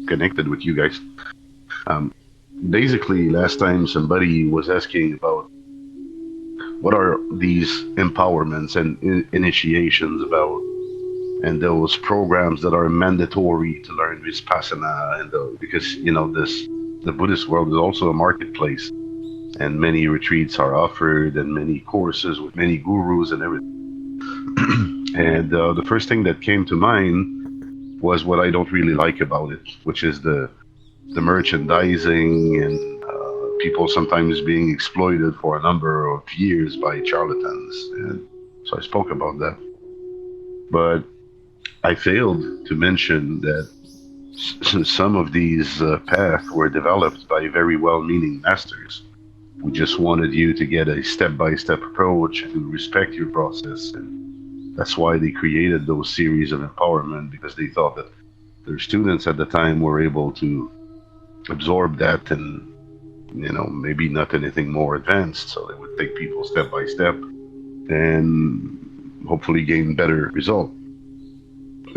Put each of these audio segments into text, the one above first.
connected with you guys. Um, Basically, last time somebody was asking about what are these empowerments and initiations about, and those programs that are mandatory to learn Vipassana, and because this the Buddhist world is also a marketplace, and many retreats are offered, and many courses with many gurus and everything. And the first thing that came to mind was what I don't really like about it, which is the merchandising and people sometimes being exploited for a number of years by charlatans. And so I spoke about that. But I failed to mention that some of these paths were developed by very well-meaning masters who just wanted you to get a step-by-step approach and to respect your process. And that's why they created those series of empowerment, because they thought that their students at the time were able to absorb that and maybe not anything more advanced, so they would take people step by step and hopefully gain better result.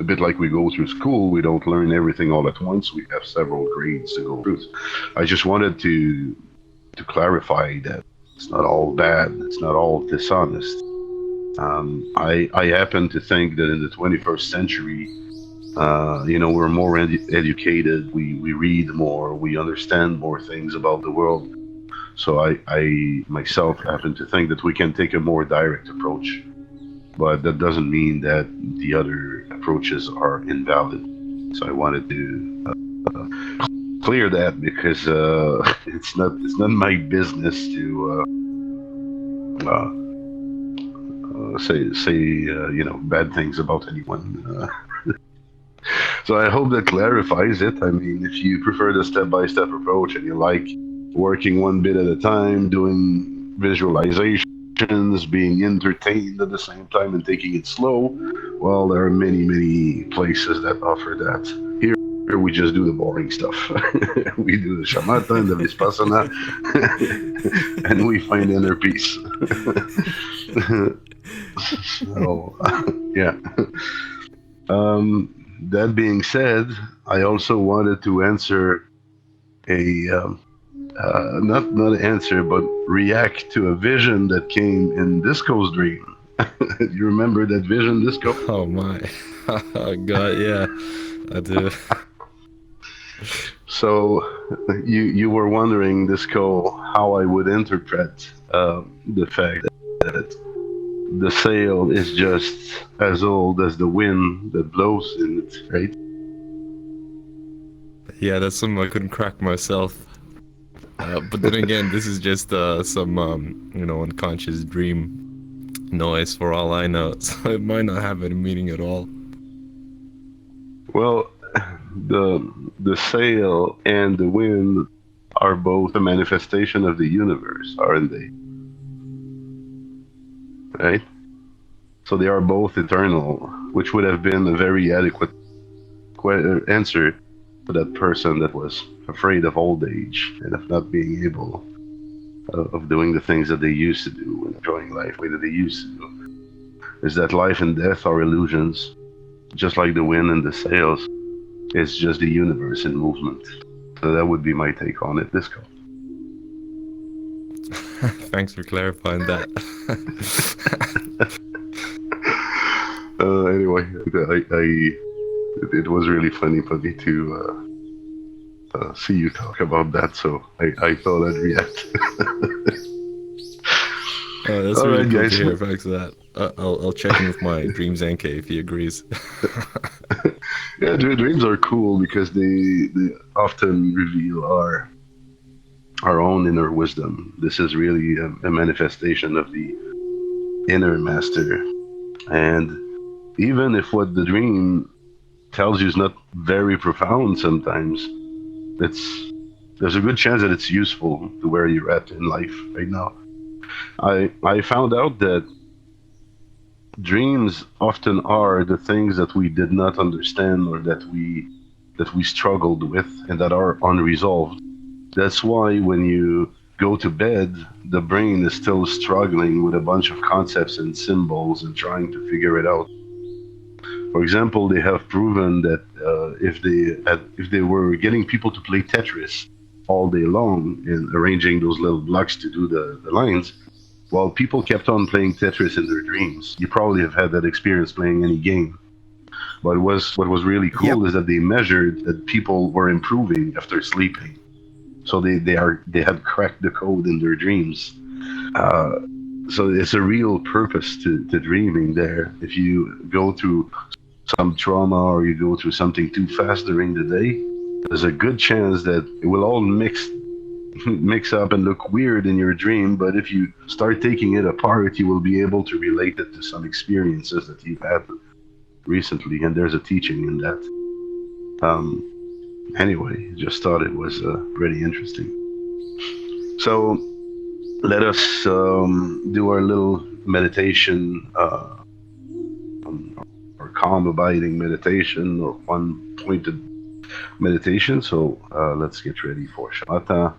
A bit like we go through school, we don't learn everything all at once. We have several grades to go through. I just wanted to clarify that it's not all bad, it's not all dishonest. I happen to think that in the 21st century, we're more educated, we read more, we understand more things about the world. So I myself happen to think that we can take a more direct approach. But that doesn't mean that the other approaches are invalid. So I wanted to clear that, because it's not my business to say bad things about anyone. So I hope that clarifies it. I mean, if you prefer the step-by-step approach and you like working one bit at a time, doing visualizations, being entertained at the same time and taking it slow, well, there are many places that offer that. Here we just do the boring stuff. We do the shamatha and the vipassana, and we find inner peace. So, yeah. That being said, I also wanted to answer not answer, but react to a vision that came in Disco's dream. You remember that vision, Disco? Oh my. God, yeah, I do. So you were wondering, Disco, how I would interpret the fact that the sail is just as old as the wind that blows in it, right? Yeah, that's something I couldn't crack myself. But then again, this is just some unconscious dream noise for all I know, so it might not have any meaning at all. Well, the sail and the wind are both a manifestation of the universe, aren't they? Right? So they are both eternal, which would have been a very adequate answer to that person that was afraid of old age and of not being able of doing the things that they used to do and enjoying life the way that they used to do. Is that life and death are illusions, just like the wind and the sails. It's just the universe in movement. So that would be my take on it, Disco. Thanks for clarifying that. Anyway, it was really funny for me to see you talk about that, so I thought I'd react. That's All really right, cool guys. to hear. Thanks for that. I'll check in with my dream Zenke if he agrees. Yeah, dreams are cool because they often reveal our own inner wisdom. This is really a manifestation of the inner master. And even if what the dream tells you is not very profound sometimes, there's a good chance that it's useful to where you're at in life right now. I found out that dreams often are the things that we did not understand or that we struggled with and that are unresolved. That's why when you go to bed, the brain is still struggling with a bunch of concepts and symbols and trying to figure it out. For example, they have proven that if they were getting people to play Tetris all day long and arranging those little blocks to do the lines, while people kept on playing Tetris in their dreams. You probably have had that experience playing any game. But what was really Yep. cool is that they measured that people were improving after sleeping. So they had cracked the code in their dreams. Uh, so it's a real purpose to dreaming there. If you go through some trauma or you go through something too fast during the day, there's a good chance that it will all mix up and look weird in your dream. But if you start taking it apart, you will be able to relate it to some experiences that you've had recently, and there's a teaching in that. Anyway, just thought it was pretty interesting. So let us do our little meditation, or calm abiding meditation, or one pointed meditation. So let's get ready for shamatha.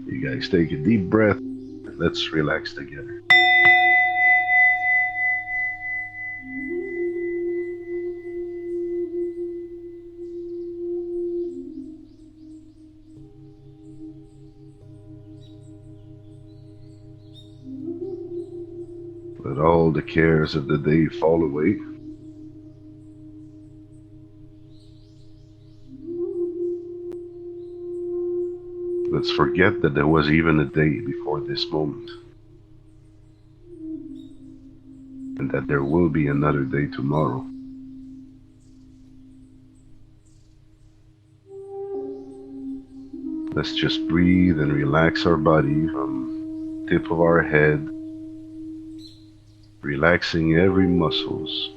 You guys take a deep breath and let's relax together. Let all the cares of the day fall away. Let's forget that there was even a day before this moment, and that there will be another day tomorrow. Let's just breathe and relax our body from the tip of our head, relaxing every muscles,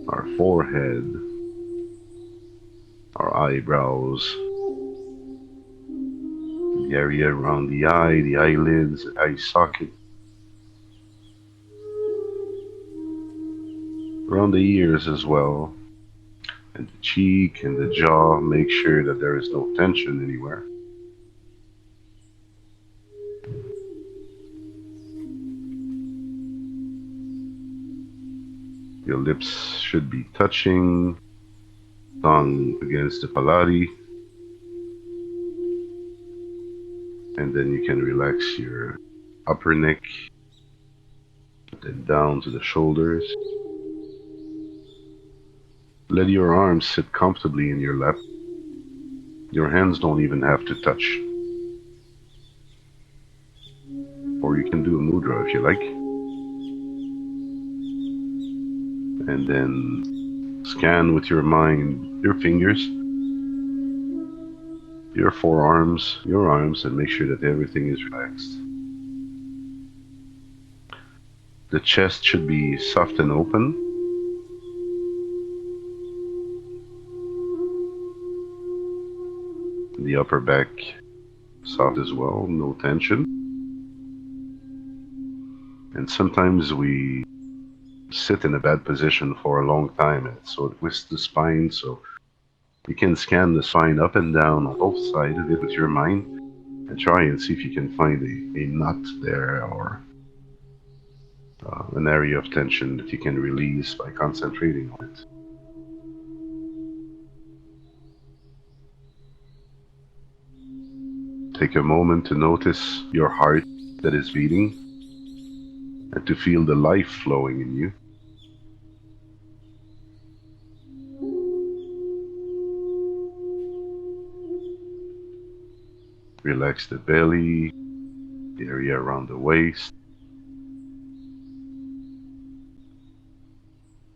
our forehead, our eyebrows, the area around the eye, the eyelids, the eye socket, around the ears as well, and the cheek and the jaw. Make sure that there is no tension anywhere. Your lips should be touching, tongue against the palate, and then you can relax your upper neck, then down to the shoulders. Let your arms sit comfortably in your lap. Your hands don't even have to touch. Or you can do a mudra if you like. And then scan with your mind your fingers, your forearms, your arms, and make sure that everything is relaxed. The chest should be soft and open. The upper back soft as well, no tension. And sometimes we sit in a bad position for a long time, and so it twists the spine. So you can scan the spine up and down on both sides of it with your mind and try and see if you can find a knot there, or an area of tension that you can release by concentrating on it. Take a moment to notice your heart that is beating and to feel the life flowing in you. Relax the belly, the area around the waist.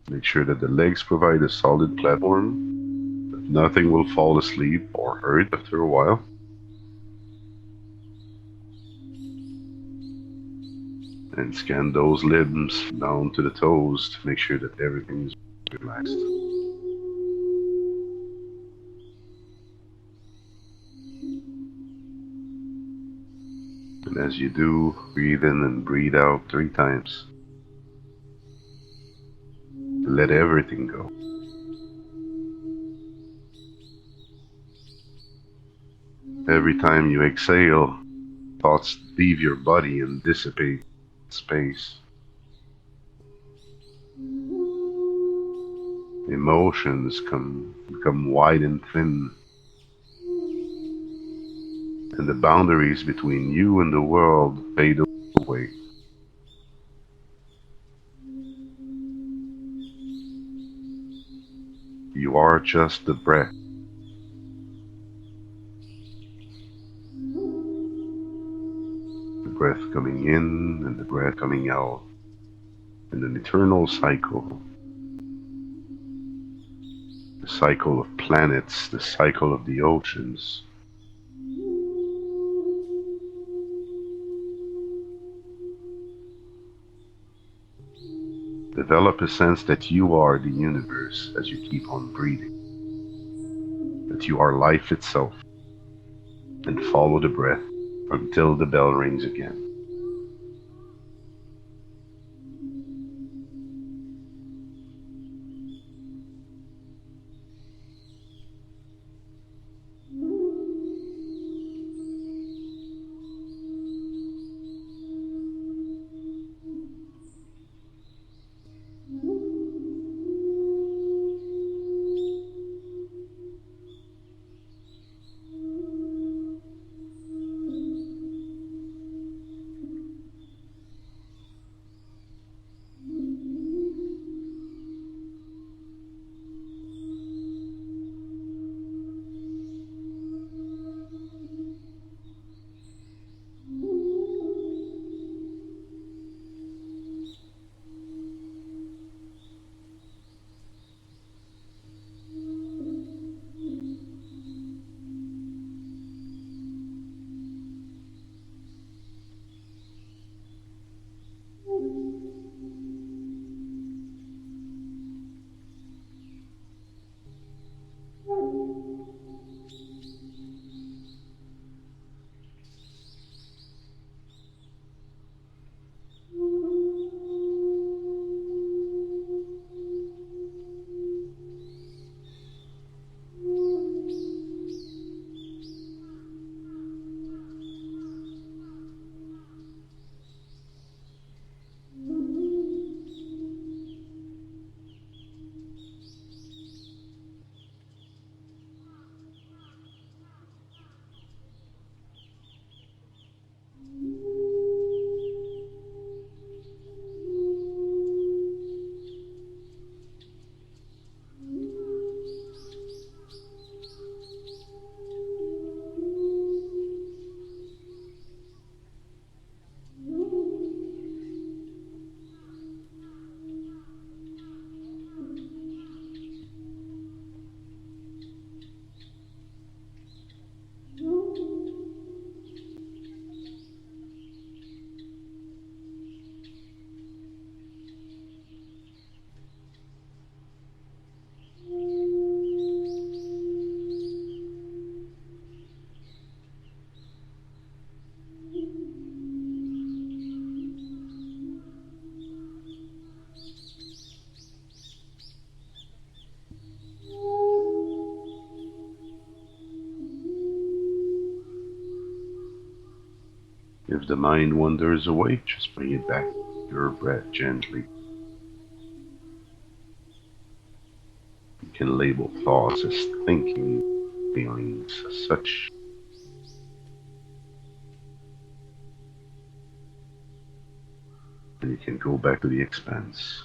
Make sure that the legs provide a solid platform, that nothing will fall asleep or hurt after a while. And scan those limbs down to the toes to make sure that everything is relaxed. And as you do, breathe in and breathe out 3 times. Let everything go. Every time you exhale, thoughts leave your body and dissipate space. Emotions become wide and thin, and the boundaries between you and the world fade away. You are just the breath, the breath coming in and the breath coming out, in an eternal cycle, the cycle of planets, the cycle of the oceans. Develop a sense that you are the universe as you keep on breathing, that you are life itself, and follow the breath until the bell rings again. If the mind wanders away, just bring it back to your breath gently. You can label thoughts as thinking, feelings as such, and you can go back to the expanse.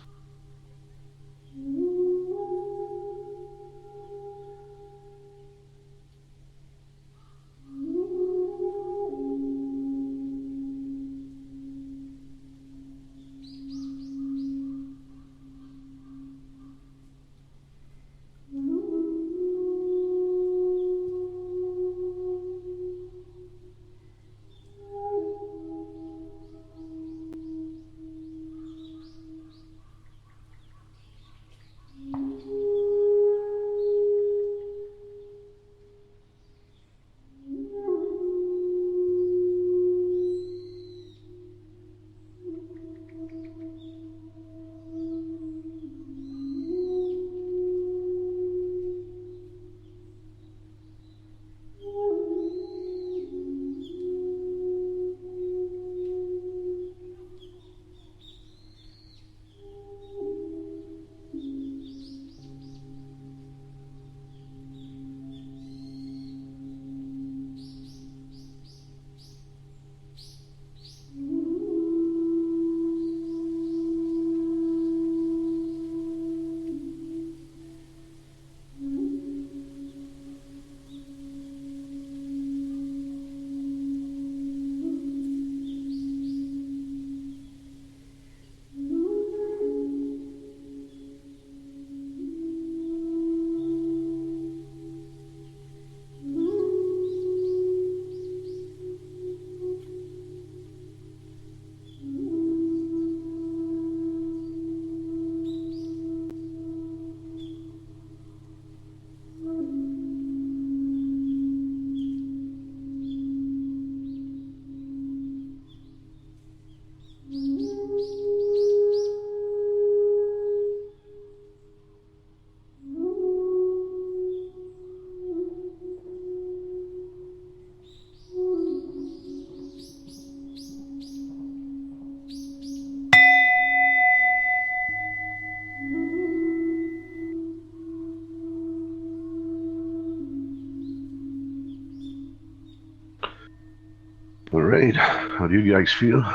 All right, how do you guys feel?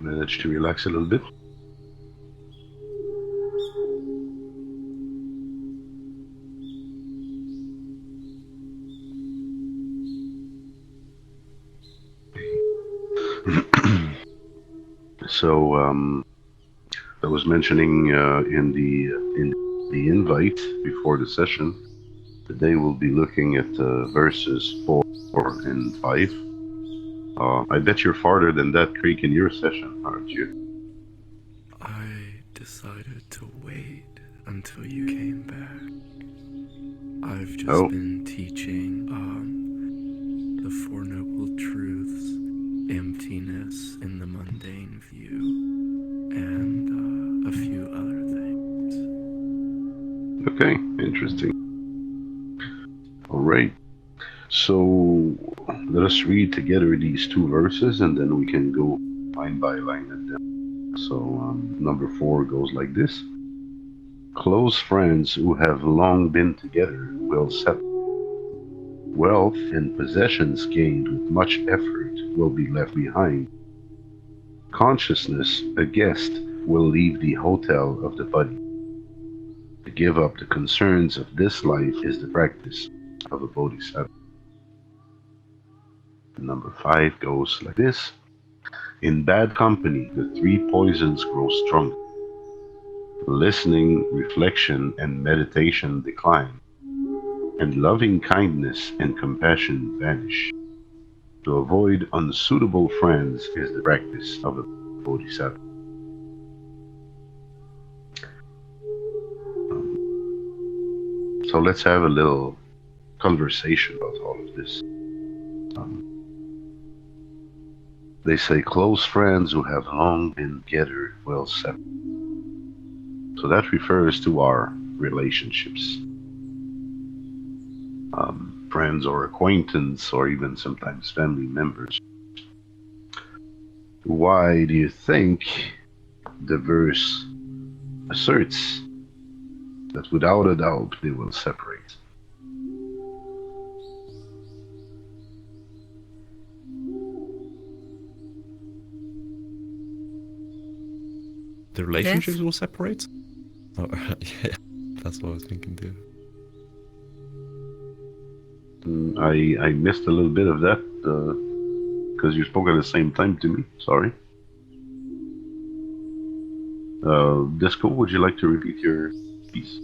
Managed to relax a little bit? So, I was mentioning in the invite before the session. Today we'll be looking at verses 4 and 5. I bet you're farther than that creek in your session, aren't you? I decided to wait until you came back. I've just Oh, been teaching the Four Noble Truths, emptiness in the mundane view, and a few other things. okay, interesting. All right. So let us read together these two verses and then we can go line by line at them. So number 4 goes like this. Close friends who have long been together will separate. Wealth and possessions gained with much effort will be left behind. Consciousness, a guest, will leave the hotel of the body. To give up the concerns of this life is the practice of a bodhisattva. Number 5 goes like this. In bad company, the 3 poisons grow strong. Listening, reflection, and meditation decline, and loving kindness and compassion vanish. To avoid unsuitable friends is the practice of a bodhisattva. So let's have a little conversation about all of this. Um, they say close friends who have long been together will separate. So that refers to our relationships. Friends or acquaintance or even sometimes family members. Why do you think the verse asserts that without a doubt they will separate? The relationships will separate? Oh, yeah, that's what I was thinking too. I missed a little bit of that because you spoke at the same time to me. Sorry. Disco, would you like to repeat your piece?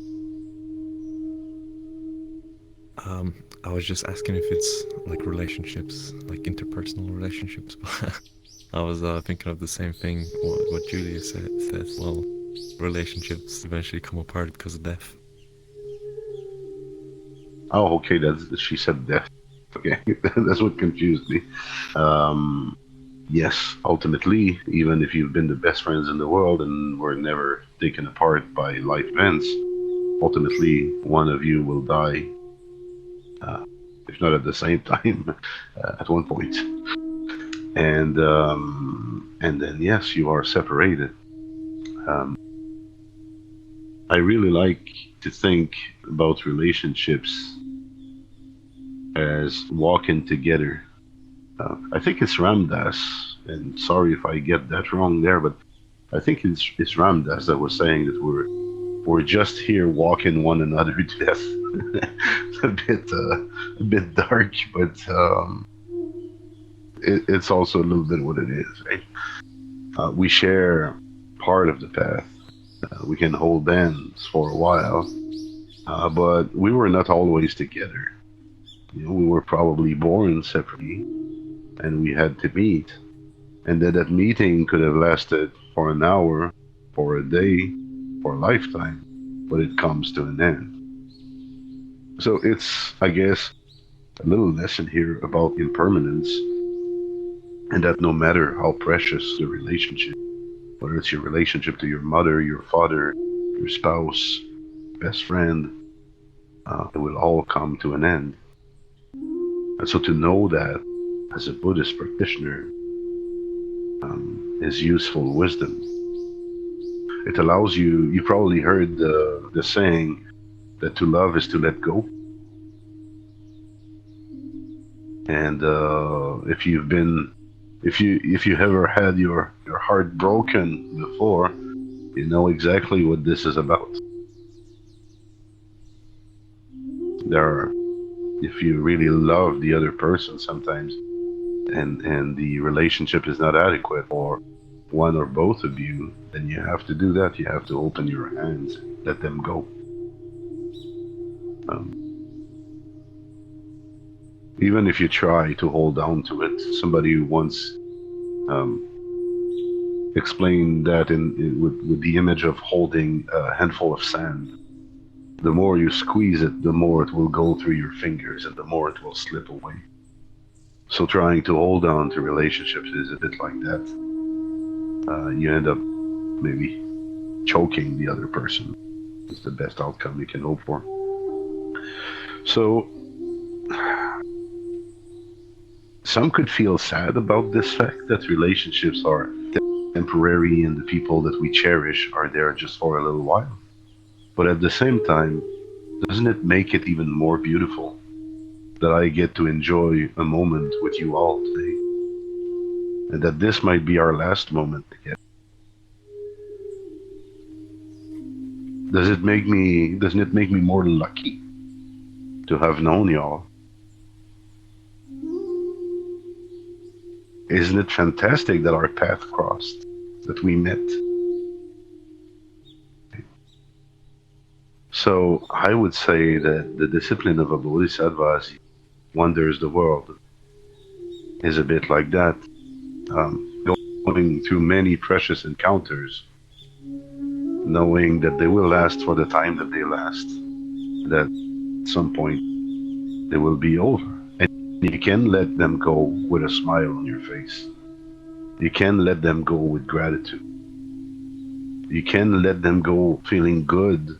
I was just asking if it's like relationships, like interpersonal relationships. I was thinking of the same thing, what Julia says. Well, relationships eventually come apart because of death. Oh, okay. She said death. Okay, that's what confused me. Yes, ultimately, even if you've been the best friends in the world and were never taken apart by life events, ultimately one of you will die, if not at the same time, at one point. And then yes, you are separated. Um, I really like to think about relationships as walking together. I think it's Ramdas, and sorry if I get that wrong there, but I think it's Ramdas that was saying that we're just here walking one another to death. It's a bit dark, but it's also a little bit what it is, right? We share part of the path. We can hold hands for a while, but we were not always together. You know, we were probably born separately, and we had to meet. And that meeting could have lasted for an hour, for a day, for a lifetime, but it comes to an end. So it's, I guess, a little lesson here about impermanence, and that no matter how precious the relationship, whether it's your relationship to your mother, your father, your spouse, best friend, it will all come to an end. And so to know that as a Buddhist practitioner is useful wisdom. It allows you, you probably heard the saying that to love is to let go. And if you ever had your heart broken before, you know exactly what this is about. There are, if you really love the other person sometimes, and the relationship is not adequate for one or both of you, then you have to do that. You have to open your hands and let them go. Um, Even if you try to hold on to it, somebody once um, explained that with the image of holding a handful of sand. The more you squeeze it, the more it will go through your fingers and the more it will slip away. So trying to hold on to relationships is a bit like that. You end up maybe choking the other person. It's the best outcome you can hope for. So some could feel sad about this fact that relationships are temporary and the people that we cherish are there just for a little while. But at the same time, doesn't it make it even more beautiful that I get to enjoy a moment with you all today? And that this might be our last moment together. Doesn't it make me more lucky to have known y'all? Isn't it fantastic that our path crossed, that we met? So I would say that the discipline of a Bodhisattva as he wanders the world is a bit like that. Going through many precious encounters, knowing that they will last for the time that they last, that at some point they will be over. And you can let them go with a smile on your face. You can let them go with gratitude. You can let them go feeling good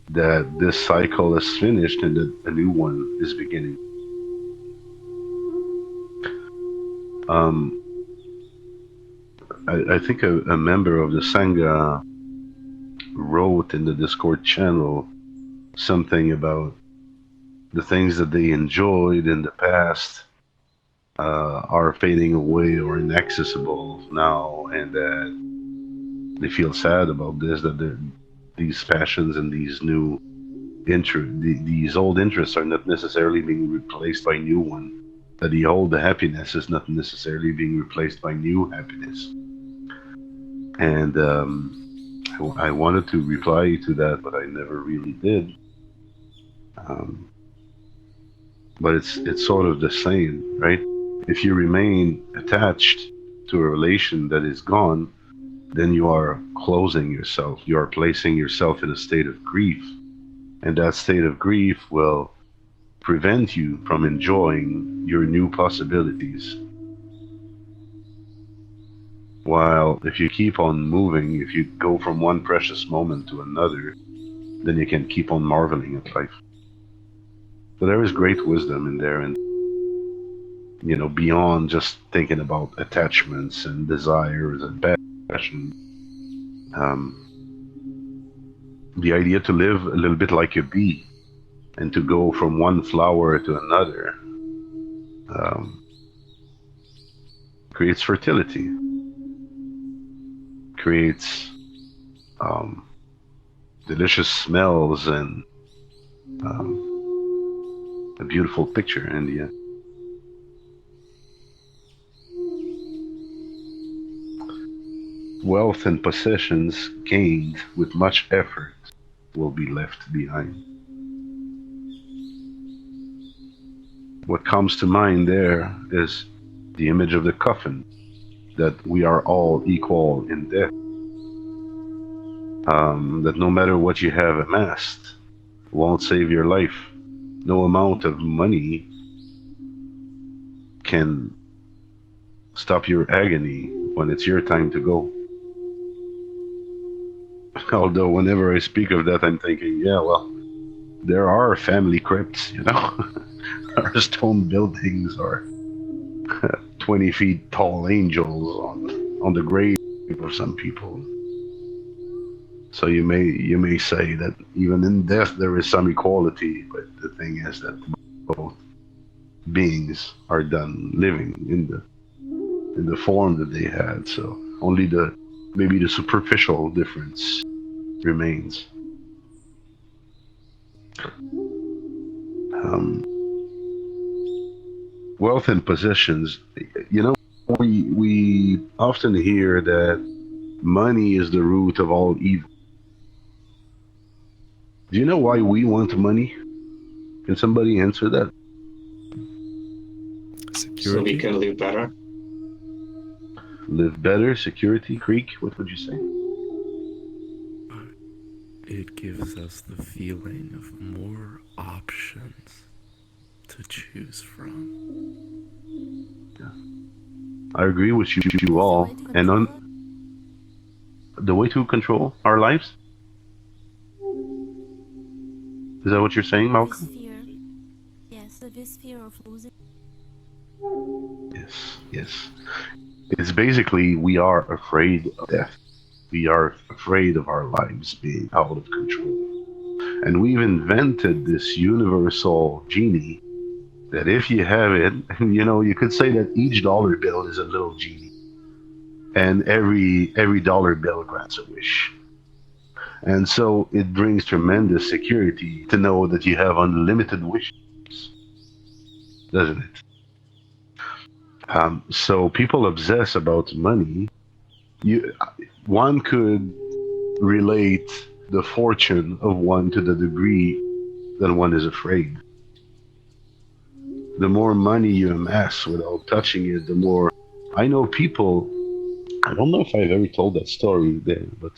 that this cycle is finished and that a new one is beginning. Um, I think a member of the Sangha wrote in the Discord channel something about the things that they enjoyed in the past are fading away or inaccessible now, and that they feel sad about this, that these passions and these new these old interests are not necessarily being replaced by new one. That the old happiness is not necessarily being replaced by new happiness. And I wanted to reply to that, but I never really did. Um, but it's sort of the same, right? If you remain attached to a relation that is gone, then you are closing yourself. You are placing yourself in a state of grief. And that state of grief will prevent you from enjoying your new possibilities. While if you keep on moving, if you go from one precious moment to another, then you can keep on marveling at life. So there is great wisdom in there, and beyond just thinking about attachments and desires and passion. Um, the idea to live a little bit like a bee and to go from one flower to another um, creates fertility, creates um, delicious smells and um, a beautiful picture in the end. Wealth and possessions gained with much effort will be left behind. What comes to mind there is the image of the coffin, that we are all equal in death, that no matter what you have amassed won't save your life. No amount of money can stop your agony when it's your time to go. Although whenever I speak of that, I'm thinking, yeah, well, there are family crypts, or stone buildings, or 20 feet tall angels on the grave of some people. So you may say that even in death there is some equality, but the thing is that both beings are done living in the form that they had. So only the maybe the superficial difference remains. Um, Wealth and possessions. You know, we often hear that money is the root of all evil. Do you know why we want money? Can somebody answer that? So we Security? can live better. Live better, security, Creek. What would you say? It gives us the feeling of more options to choose from. Yeah. I agree with you all. And on the way to control our lives, is that what you're saying, This Malcolm? fear, yes, this fear of losing. Yes, yes. It's basically we are afraid of death. We are afraid of our lives being out of control. And we've invented this universal genie that if you have it, you could say that each dollar bill is a little genie. And every dollar bill grants a wish. And so it brings tremendous security to know that you have unlimited wishes, doesn't it? So people obsess about money. You, one could relate the fortune of one to the degree that one is afraid. The more money you amass without touching it, the more. I know people. I don't know if I've ever told that story there, but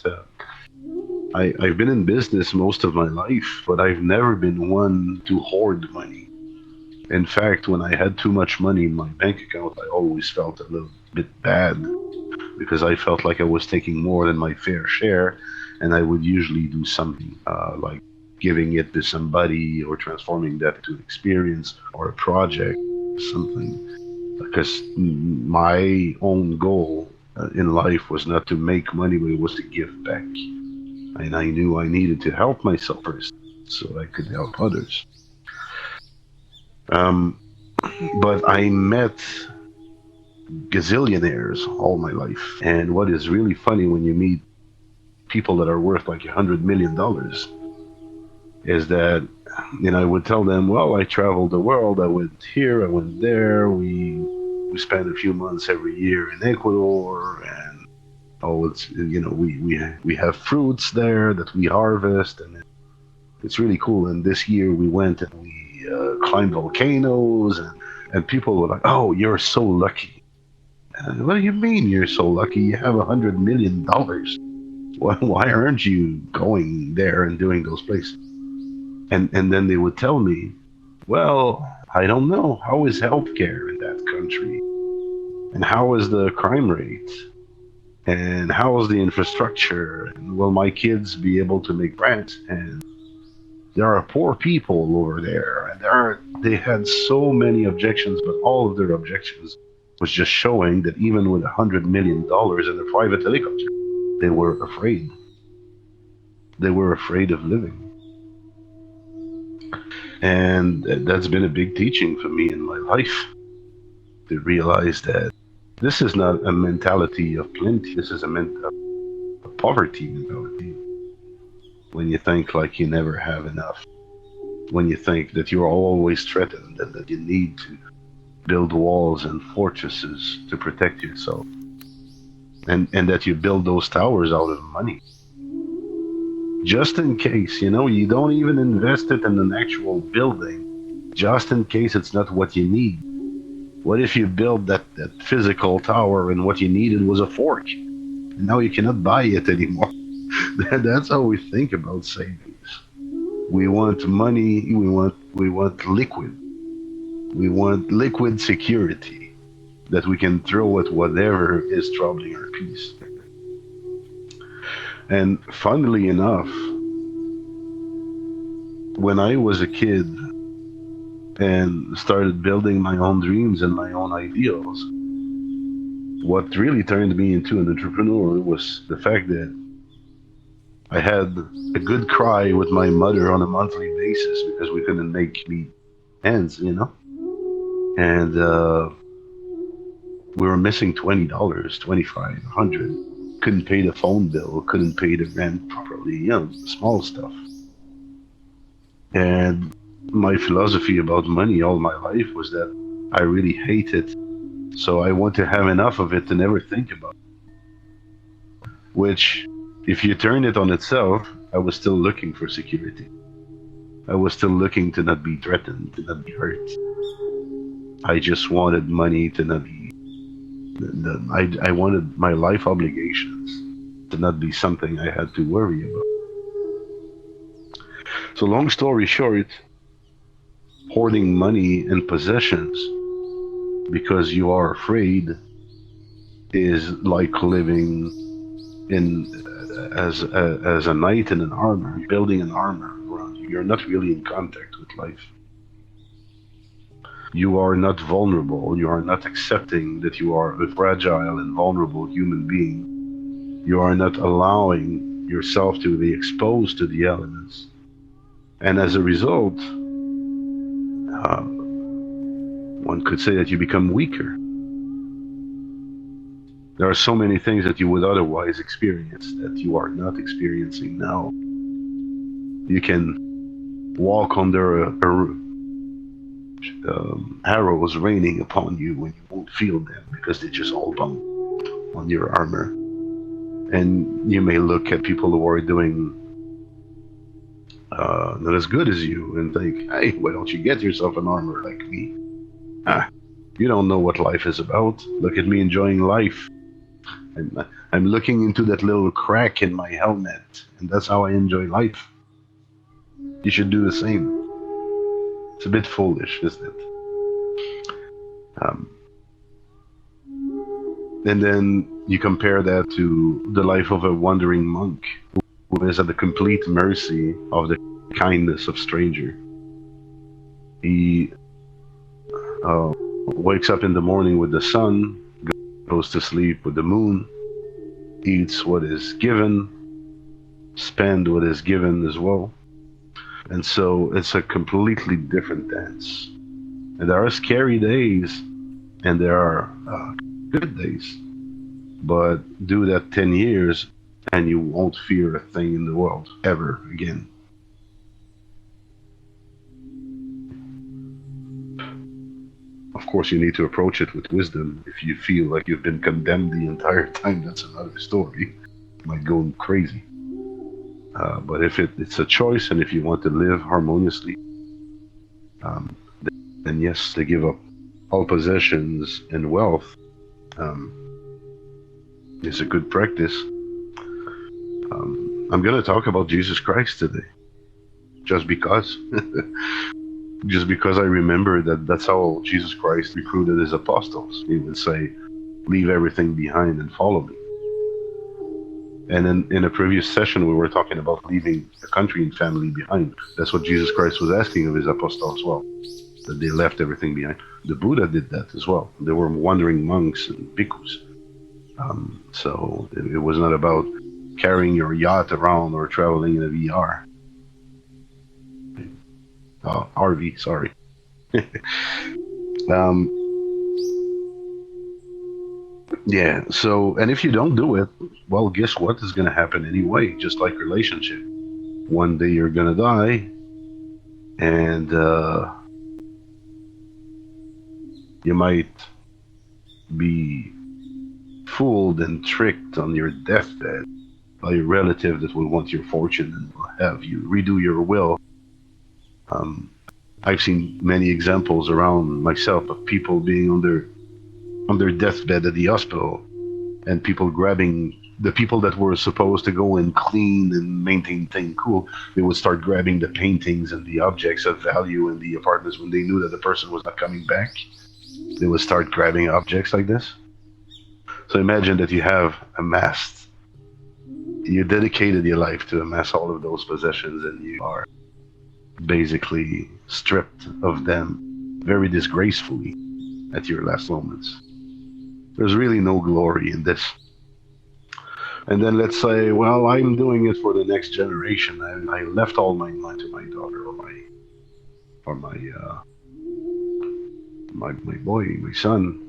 I've been in business most of my life, but I've never been one to hoard money. In fact, when I had too much money in my bank account, I always felt a little bit bad because I felt like I was taking more than my fair share, and I would usually do something like giving it to somebody or transforming that into an experience or a project, something. Because my own goal in life was not to make money, but it was to give back. And I knew I needed to help myself first so I could help others. Um, but I met gazillionaires all my life. And what is really funny when you meet people that are worth like $100 million is that, I would tell them, well, I traveled the world. I went here, I went there. We spent a few months every year in Ecuador, and it's we have fruits there that we harvest, and it's really cool. And this year we went and we climbed volcanoes, and people were like, "Oh, you're so lucky." And, what do you mean you're so lucky? You have $100 million. Why aren't you going there and doing those places? And then they would tell me, well, I don't know. How is healthcare in that country? And how is the crime rate? And how is the infrastructure? And will my kids be able to make rent? And there are poor people over there, and they had so many objections, but all of their objections was just showing that even with $100 million in a private helicopter, they were afraid. They were afraid of living. And that's been a big teaching for me in my life, to realize that this is not a mentality of plenty. This is a poverty mentality. When you think like you never have enough, when you think that you're always threatened and that you need to build walls and fortresses to protect yourself, and that you build those towers out of money. Just in case, you don't even invest it in an actual building, just in case it's not what you need. What if you build that physical tower and what you needed was a fork? And now you cannot buy it anymore. That's how we think about savings. We want money, we want liquid. We want liquid security that we can throw at whatever is troubling our peace. And funnily enough, when I was a kid and started building my own dreams and my own ideals, what really turned me into an entrepreneur was the fact that I had a good cry with my mother on a monthly basis because we couldn't make meet ends. and we were missing $20, 25, 100. Couldn't pay the phone bill, couldn't pay the rent properly, small stuff. And my philosophy about money all my life was that I really hate it. So I want to have enough of it to never think about it. Which, if you turn it on itself, I was still looking for security. I was still looking to not be threatened, to not be hurt. I just wanted money to not be. I wanted my life obligations to not be something I had to worry about. So long story short, hoarding money and possessions because you are afraid is like living in as a knight in an armor, building an armor around you. You're not really in contact with life. You are not vulnerable. You are not accepting that you are a fragile and vulnerable human being. You are not allowing yourself to be exposed to the elements. And as a result, one could say that you become weaker. There are so many things that you would otherwise experience that you are not experiencing now. You can walk under arrows raining upon you when you won't feel them because they just all bump on your armor. And you may look at people who are doing not as good as you and think, hey, why don't you get yourself an armor like me? You don't know what life is about. Look at me enjoying life. I'm looking into that little crack in my helmet, and that's how I enjoy life. You should do the same. It's a bit foolish, isn't it? And then you compare that to the life of a wandering monk who is at the complete mercy of the kindness of stranger. He wakes up in the morning with the sun, goes to sleep with the moon, eats what is given, spend what is given as well. And so it's a completely different dance. And there are scary days and there are good days. But do that 10 years and you won't fear a thing in the world ever again. Of course, you need to approach it with wisdom. If you feel like you've been condemned the entire time, that's another story. You might go crazy. But if it's a choice, and if you want to live harmoniously, then yes, to give up all possessions and wealth is a good practice. I'm going to talk about Jesus Christ today, just because. Just because I remember that that's how Jesus Christ recruited his apostles. He would say, leave everything behind and follow me. And in a previous session, we were talking about leaving the country and family behind. That's what Jesus Christ was asking of his apostles as well, that they left everything behind. The Buddha did that as well. They were wandering monks and bhikkhus. So it was not about carrying your yacht around or traveling in a VR. RV, sorry. Yeah, so, and if you don't do it, well, guess what is going to happen anyway? Just like relationship. One day you're going to die, and you might be fooled and tricked on your deathbed by a relative that will want your fortune and will have you redo your will. I've seen many examples around myself of people being on their deathbed at the hospital, and people grabbing the people that were supposed to go and clean and maintain things cool. They would start grabbing the paintings and the objects of value in the apartments when they knew that the person was not coming back. They would start grabbing objects like this. So imagine that you have amassed, you dedicated your life to amass all of those possessions, and you are basically stripped of them very disgracefully at your last moments. There's really no glory in this. And then let's say, well, I'm doing it for the next generation. I left all my money to my daughter or my boy, my son,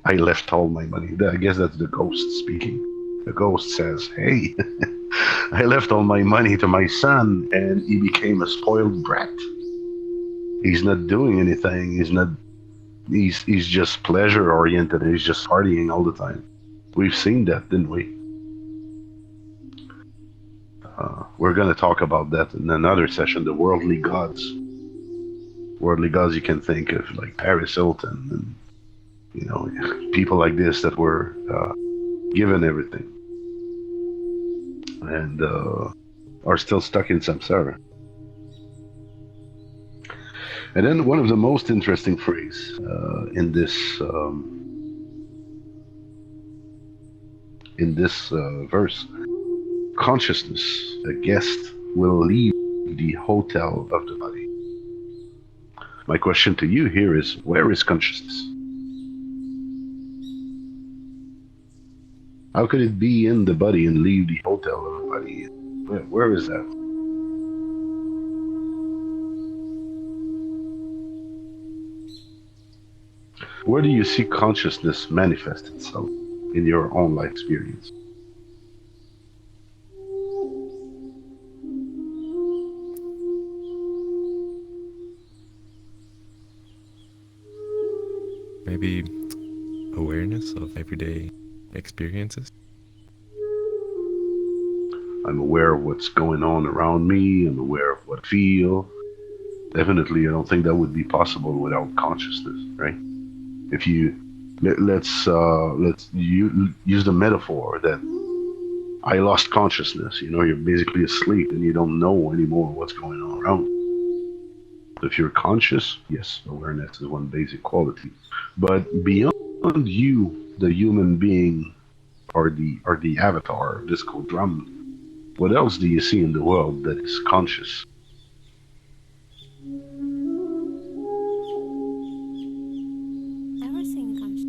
I left all my money. I guess that's the ghost speaking. The ghost says, hey, I left all my money to my son and he became a spoiled brat. He's not doing anything. He's just pleasure oriented. He's just partying all the time. We've seen that, didn't we? We're going to talk about that in another session, the worldly gods. Worldly gods you can think of, like Paris Hilton and, you know, people like this that were given everything and are still stuck in samsara. And then one of the most interesting phrases in this verse, consciousness, a guest will leave the hotel of the body. My question to you here is, where is consciousness? How could it be in the body and leave the hotel of the body? Where is that? Where do you see consciousness manifest itself in your own life experience? Maybe awareness of everyday experiences. I'm aware of what's going on around me. I'm aware of what I feel. Definitely, I don't think that would be possible without consciousness, right? If you let's use the metaphor that I lost consciousness. You know, you're basically asleep and you don't know anymore what's going on around. If you're conscious, yes, awareness is one basic quality. But beyond you, the human being, or the avatar, disco drum, what else do you see in the world that is conscious? Everything comes.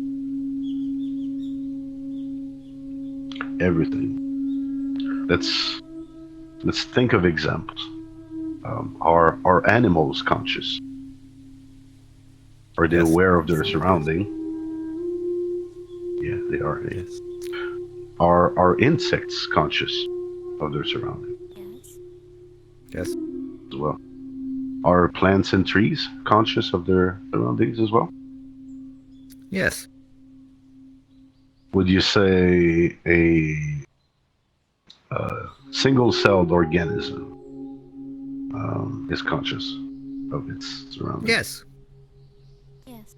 Everything. Let's think of examples. Are animals conscious? Are they Yes. aware of their surrounding? Yeah, they are. Yes. Are insects conscious of their surrounding Yes. Yes. as well? Are plants and trees conscious of their surroundings as well? Yes. Would you say a single-celled organism is conscious of its surroundings? Yes. Yes.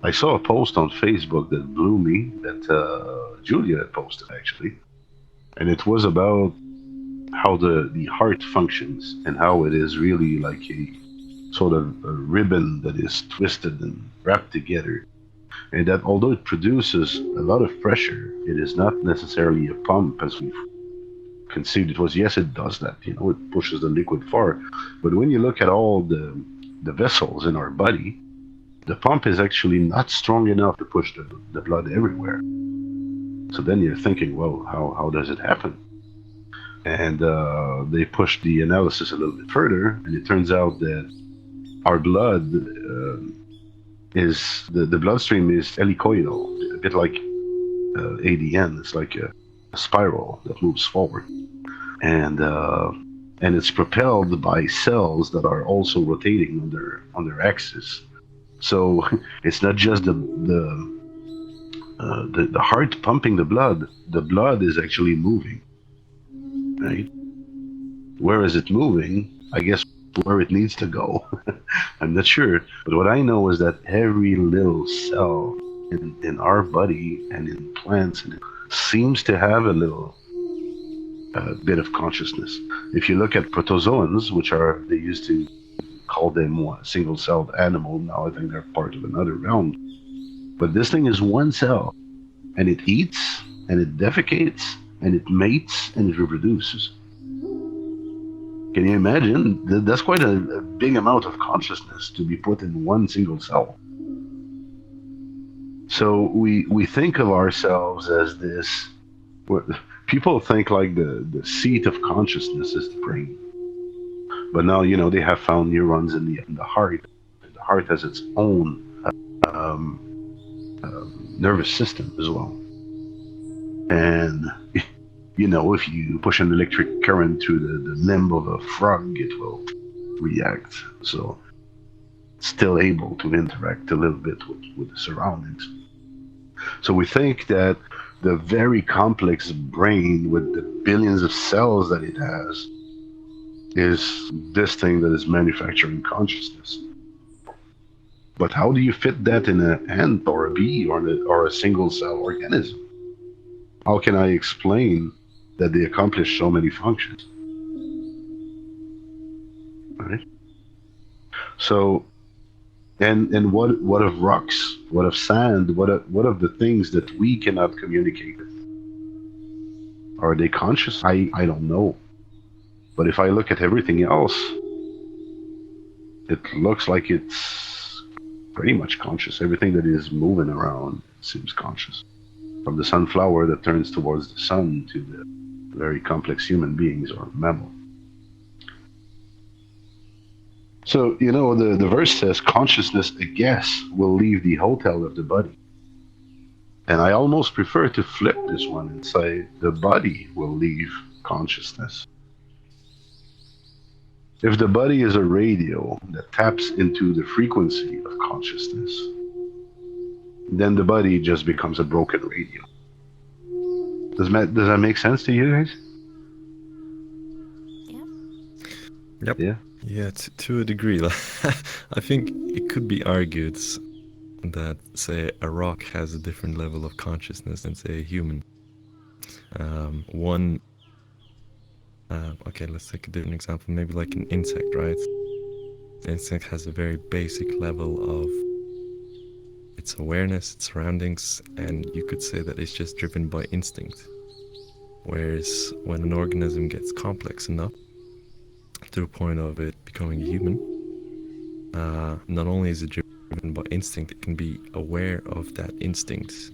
I saw a post on Facebook that blew me, that Julia had posted actually, and it was about how the heart functions and how it is really like a sort of a ribbon that is twisted and wrapped together, and that although it produces a lot of pressure, it is not necessarily a pump as we've conceived it was. Yes, it does that, you know, it pushes the liquid far, but when you look at all the vessels in our body, the pump is actually not strong enough to push the blood everywhere. So then you're thinking, well, how does it happen? And they pushed the analysis a little bit further, and it turns out that our blood is the bloodstream is helicoidal, a bit like ADN. It's like a spiral that moves forward, and it's propelled by cells that are also rotating on their axis. So it's not just the heart pumping the blood. The blood is actually moving, right? Where is it moving? I guess where it needs to go. I'm not sure, but what I know is that every little cell in our body and in plants and seems to have a little bit of consciousness. If you look at protozoans, which are, they used to call them one single-celled animal, now I think they're part of another realm. But this thing is one cell, and it eats, and it defecates, and it mates, and it reproduces. Can you imagine? That's quite a big amount of consciousness to be put in one single cell. So we think of ourselves as this, people think like the seat of consciousness is the brain. But now, you know, they have found neurons in the heart heart has its own nervous system as well. And if you push an electric current through the limb of a frog, it will react. So it's still able to interact a little bit with the surroundings. So we think that the very complex brain with the billions of cells that it has is this thing that is manufacturing consciousness. But how do you fit that in an ant or a bee or a single cell organism? How can I explain that they accomplish so many functions? Right? So, and what of rocks? What of sand? What of the things that we cannot communicate with? Are they conscious? I don't know. But if I look at everything else, it looks like it's pretty much conscious. Everything that is moving around seems conscious. From the sunflower that turns towards the sun to the very complex human beings or mammal. So, the verse says, consciousness, I guess, will leave the hotel of the body. And I almost prefer to flip this one and say, the body will leave consciousness. If the body is a radio that taps into the frequency of consciousness, then the body just becomes a broken radio. Does that make sense to you guys? Yeah. Yep. Yeah. Yeah, to a degree. I think it could be argued that, say, a rock has a different level of consciousness than, say, a human. Okay, let's take a different example. Maybe like an insect, right? The insect has a very basic level of its awareness, its surroundings, and you could say that it's just driven by instinct. Whereas when an organism gets complex enough, to the point of it becoming a human, not only is it driven by instinct, it can be aware of that instinct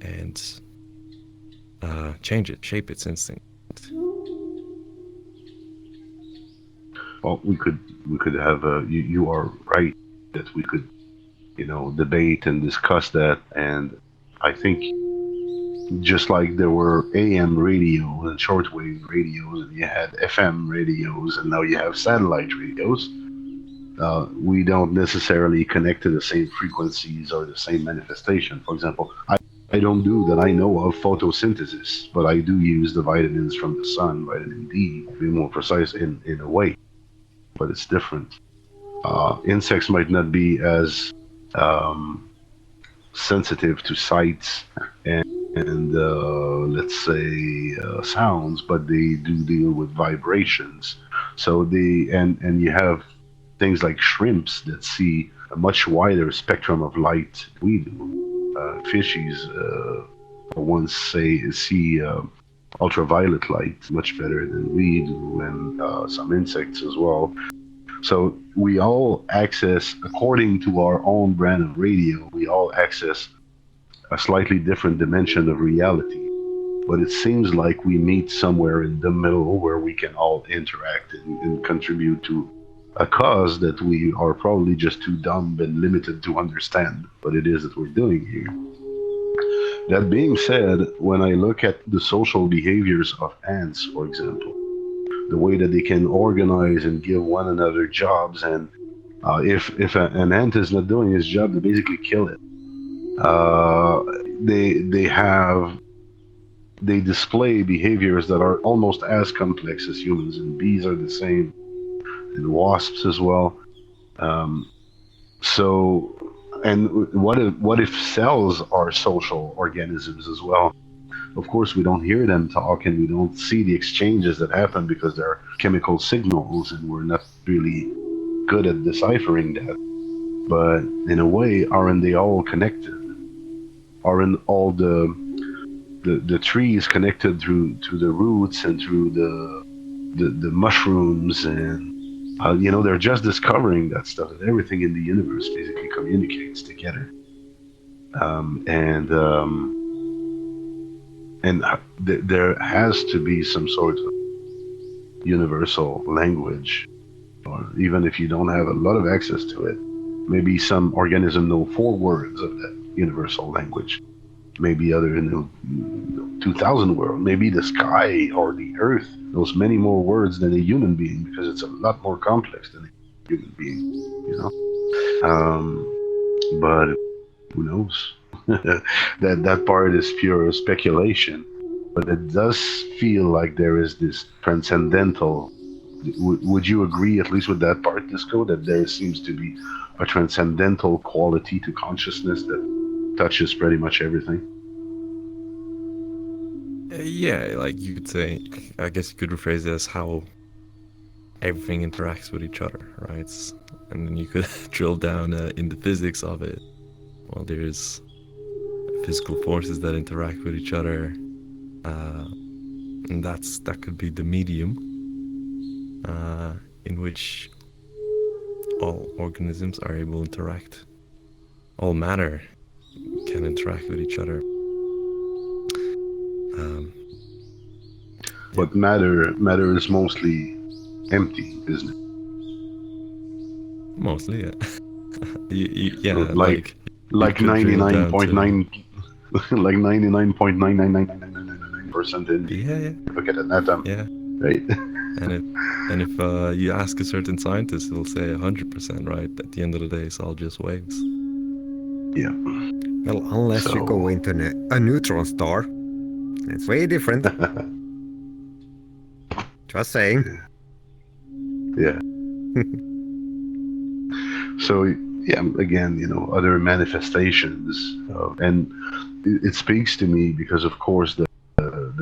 and shape its instinct. Well, we could have you are right that we could, debate and discuss that. And I think just like there were AM radio and shortwave radios, and you had FM radios, and now you have satellite radios, we don't necessarily connect to the same frequencies or the same manifestation. For example, I don't do that I know of photosynthesis, but I do use the vitamins from the sun, vitamin D, to be more precise in a way, but it's different. Insects might not be as sensitive to sights and let's say sounds, but they do deal with vibrations. So and you have things like shrimps that see a much wider spectrum of light than we do. Fishies, for one, see ultraviolet light much better than we do, and some insects as well. So we all access, according to our own brand of radio, we all access a slightly different dimension of reality. But it seems like we meet somewhere in the middle where we can all interact and contribute to a cause that we are probably just too dumb and limited to understand what it is that we're doing here. That being said, when I look at the social behaviors of ants, for example, the way that they can organize and give one another jobs, and if an ant is not doing his job, they basically kill it. They display behaviors that are almost as complex as humans, and bees are the same, and wasps as well. And what if cells are social organisms as well? Of course, we don't hear them talk, and we don't see the exchanges that happen because they're chemical signals, and we're not really good at deciphering that. But in a way, aren't they all connected? Aren't all the trees connected through the roots and through the mushrooms? And they're just discovering that stuff, that everything in the universe basically communicates together. There has to be some sort of universal language, or even if you don't have a lot of access to it, Maybe some organism know 4 words of that universal language. Maybe other know 2,000 words. Maybe the sky or the earth knows many more words than a human being because it's a lot more complex than a human being. You know, but who knows? That part is pure speculation. But it does feel like there is this transcendental. Would you agree, at least with that part, Disco, that there seems to be a transcendental quality to consciousness that touches pretty much everything? Yeah, like you could say, I guess you could rephrase it as how everything interacts with each other, right? And then you could drill down in the physics of it. Well, there's physical forces that interact with each other, and that could be the medium in which all organisms are able to interact. All matter can interact with each other. But matter is mostly empty, isn't it? Mostly, yeah. Yeah, Like you like could drill down to 99.9 like 99.99999% in yeah, look at an atom, yeah. right? And if you ask a certain scientist, he'll say 100%, right? At the end of the day, it's all just waves. Yeah. Well, unless you go into a neutron star, it's way different. Just saying. Yeah. So yeah, again, other manifestations, and it speaks to me because, of course, the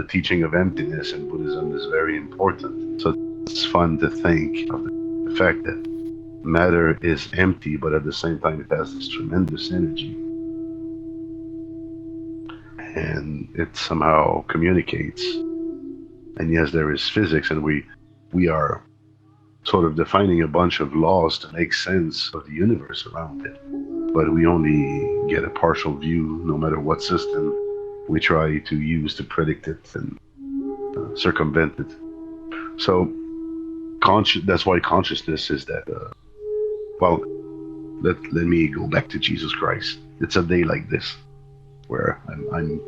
teaching of emptiness in Buddhism is very important. So it's fun to think of the fact that matter is empty, but at the same time it has this tremendous energy, and it somehow communicates. And yes, there is physics, and we are sort of defining a bunch of laws to make sense of the universe around it. But we only get a partial view, no matter what system we try to use to predict it and circumvent it. So that's why consciousness is that, well, let me go back to Jesus Christ. It's a day like this where I'm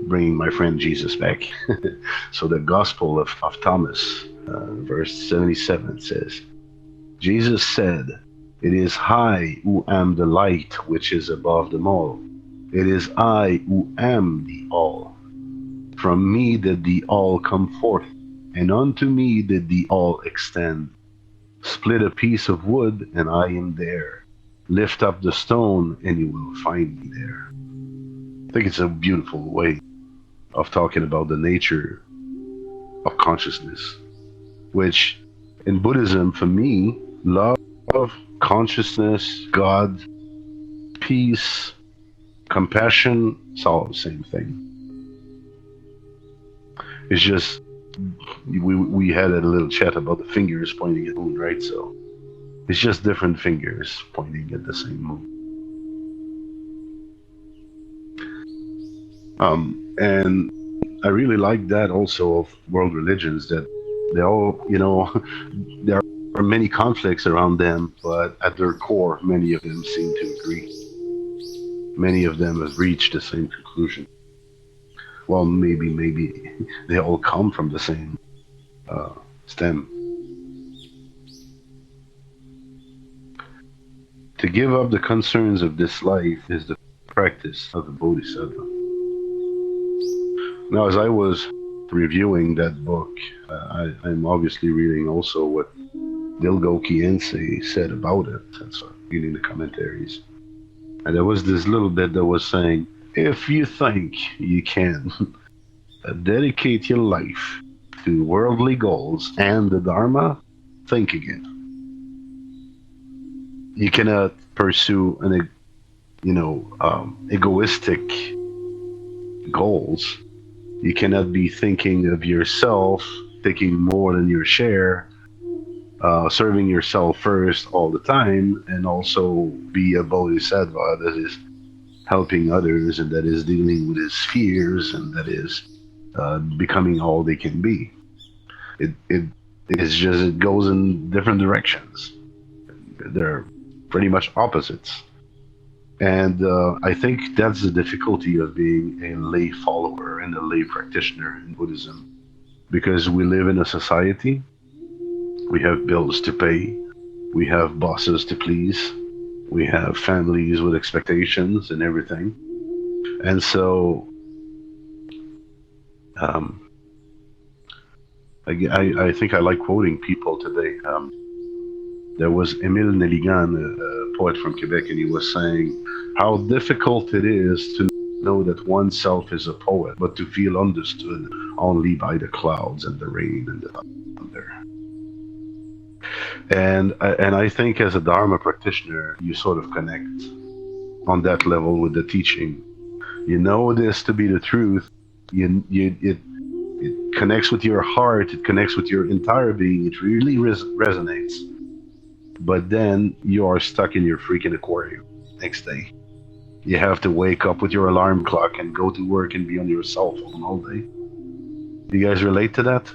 bringing my friend Jesus back. So the Gospel of Thomas, verse 77 says, Jesus said, "It is I who am the light which is above them all. It is I who am the all. From me did the all come forth, and unto me did the all extend. Split a piece of wood, and I am there. Lift up the stone, and you will find me there." I think it's a beautiful way of talking about the nature of consciousness, which in Buddhism, for me, love, consciousness, God, peace, compassion, it's all the same thing. It's just, we had a little chat about the fingers pointing at the moon, right? So it's just different fingers pointing at the same moon. And I really like that also of world religions, that they all, there are many conflicts around them, but at their core, many of them seem to agree. Many of them have reached the same conclusion. Well, maybe they all come from the same stem. To give up the concerns of this life is the practice of the Bodhisattva. Now, as I was reviewing that book, I'm obviously reading also what Dilgo Khyentse said about it, and so reading the commentaries. And there was this little bit that was saying, if you think you can dedicate your life to worldly goals and the Dharma, think again. You cannot pursue egoistic goals. You cannot be thinking of yourself, taking more than your share, serving yourself first all the time, and also be a bodhisattva that is helping others and that is dealing with his fears and that is becoming all they can be. It goes in different directions. There are pretty much opposites. And I think that's the difficulty of being a lay follower and a lay practitioner in Buddhism, because we live in a society, we have bills to pay, we have bosses to please, we have families with expectations and everything. And so I think I like quoting people today. There was Émile Nelligan, a poet from Quebec, and he was saying how difficult it is to know that oneself is a poet, but to feel understood only by the clouds and the rain and the thunder. And I think as a Dharma practitioner, you sort of connect on that level with the teaching. You know this to be the truth. It connects with your heart. It connects with your entire being. It really resonates. But then you are stuck in your freaking aquarium next day. You have to wake up with your alarm clock and go to work and be on your cell phone all day. Do you guys relate to that?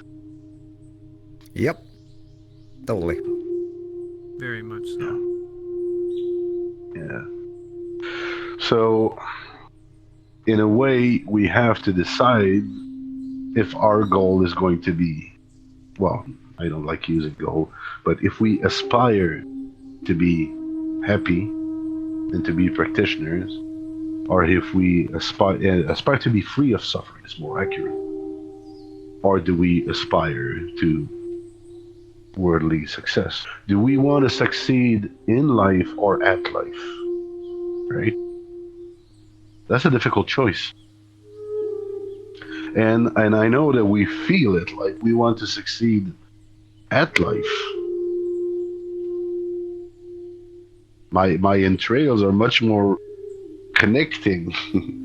Yep. Totally. Very much so. Yeah. So, in a way, we have to decide if our goal is going to be, well, I don't like using goal, but if we aspire to be happy and to be practitioners, or if we aspire to be free of suffering, is more accurate, or do we aspire to worldly success? Do we want to succeed in life or at life? Right? That's a difficult choice. And I know that we feel it, like we want to succeed at life. My entrails are much more connecting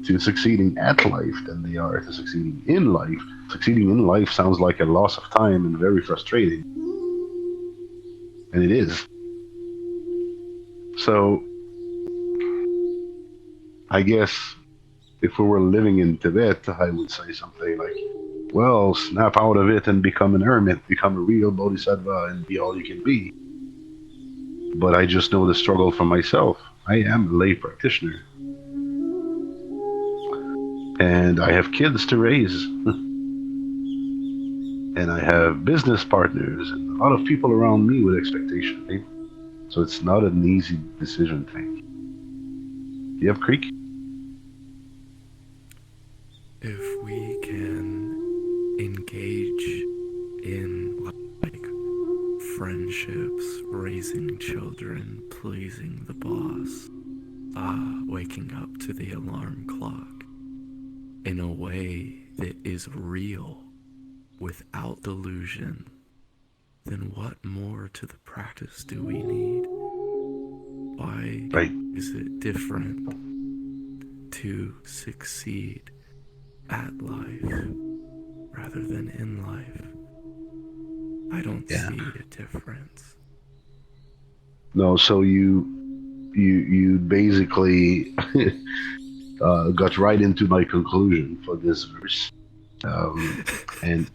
to succeeding at life than they are to succeeding in life. Succeeding in life sounds like a loss of time and very frustrating. And it is. So, I guess if we were living in Tibet, I would say something like, well, snap out of it and become an hermit, become a real Bodhisattva and be all you can be. But I just know the struggle for myself. I am a lay practitioner. And I have kids to raise. And I have business partners and a lot of people around me with expectations. Right? So it's not an easy decision thing. You have Creek? If we can engage in like friendships, raising children, pleasing the boss, waking up to the alarm clock in a way that is real without delusion, then what more to the practice do we need? Why is it different to succeed at life rather than in life? I don't see a difference. No, so you basically got right into my conclusion for this verse. And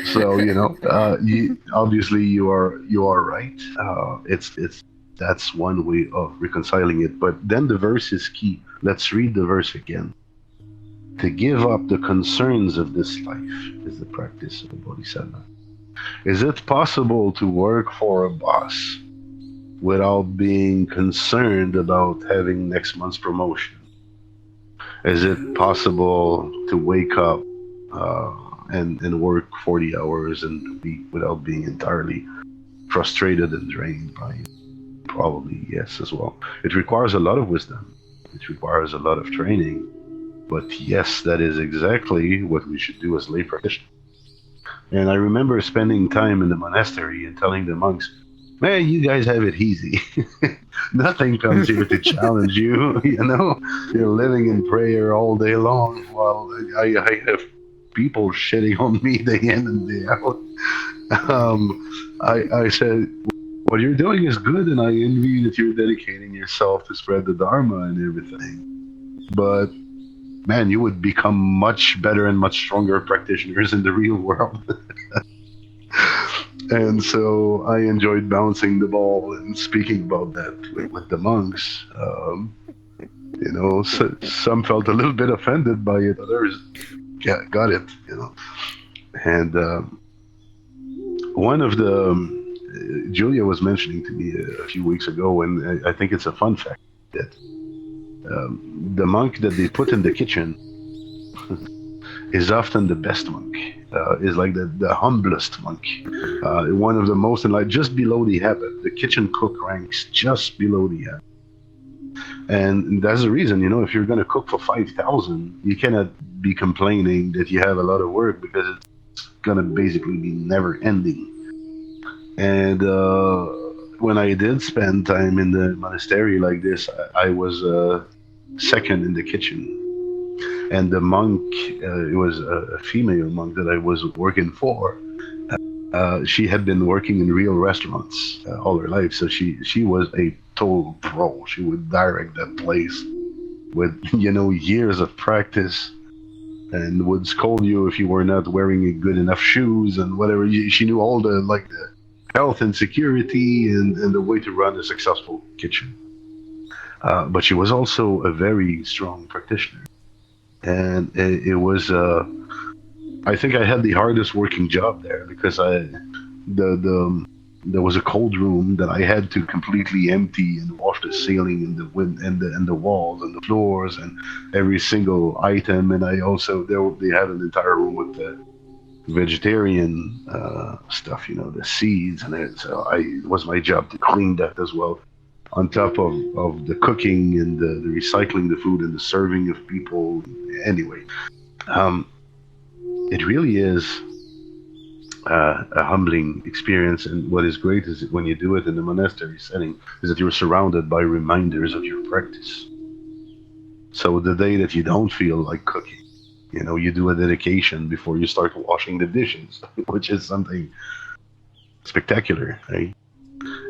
so obviously you are right. It's that's one way of reconciling it. But then the verse is key. Let's read the verse again. To give up the concerns of this life is the practice of the Bodhisattva. Is it possible to work for a boss without being concerned about having next month's promotion? Is it possible to wake up and work 40 hours and week without being entirely frustrated and drained by it? Probably yes as well. It requires a lot of wisdom. It requires a lot of training. But yes, that is exactly what we should do as lay practitioners. And I remember spending time in the monastery and telling the monks, man, you guys have it easy. Nothing comes here to challenge you, You're living in prayer all day long while I have people shitting on me day in and day out. I said, what you're doing is good, and I envy that you're dedicating yourself to spread the Dharma and everything. But man, you would become much better and much stronger practitioners in the real world. And so I enjoyed bouncing the ball and speaking about that with the monks. Some felt a little bit offended by it, others got it, And one of the Julia was mentioning to me a few weeks ago, and I think it's a fun fact that the monk that they put in the kitchen is often the best monk. Is like the humblest monk. One of the most, and like just below the habit. The kitchen cook ranks just below the habit. And that's the reason, if you're going to cook for 5,000, you cannot be complaining that you have a lot of work because it's going to basically be never ending. And when I did spend time in the monastery like this, I was second in the kitchen. And the monk, it was a female monk that I was working for. She had been working in real restaurants all her life, so she was a total pro. She would direct that place with years of practice, and would scold you if you were not wearing good enough shoes and whatever. She knew all the health and security and the way to run a successful kitchen. But she was also a very strong practitioner. And it was, I think I had the hardest working job there because there was a cold room that I had to completely empty and wash the ceiling and the walls and the floors and every single item. And I also, they had an entire room with the vegetarian stuff, the seeds and it. So it was my job to clean that as well, on top of the cooking and the recycling the food and the serving of people. Anyway, it really is a humbling experience. And what is great is that when you do it in the monastery setting, is that you're surrounded by reminders of your practice. So the day that you don't feel like cooking, you do a dedication before you start washing the dishes, which is something spectacular, right?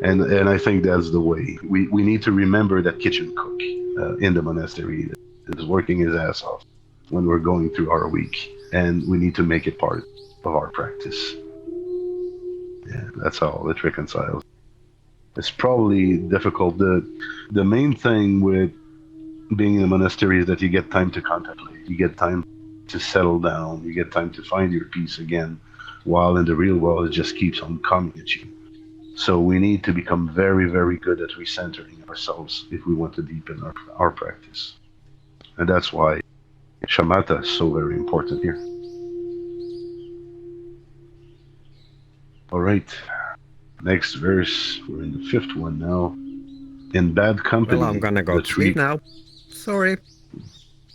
And I think that's the way. We need to remember that kitchen cook in the monastery that is working his ass off when we're going through our week. And we need to make it part of our practice. Yeah, that's how it reconciles. It's probably difficult. The main thing with being in a monastery is that you get time to contemplate. You get time to settle down. You get time to find your peace again, while in the real world it just keeps on coming at you. So we need to become very, very good at recentering ourselves if we want to deepen our practice. And that's why shamatha is so very important here. All right, next verse. We're in the 5th one now. In bad company. Well, I'm gonna go to sleep now. Sorry.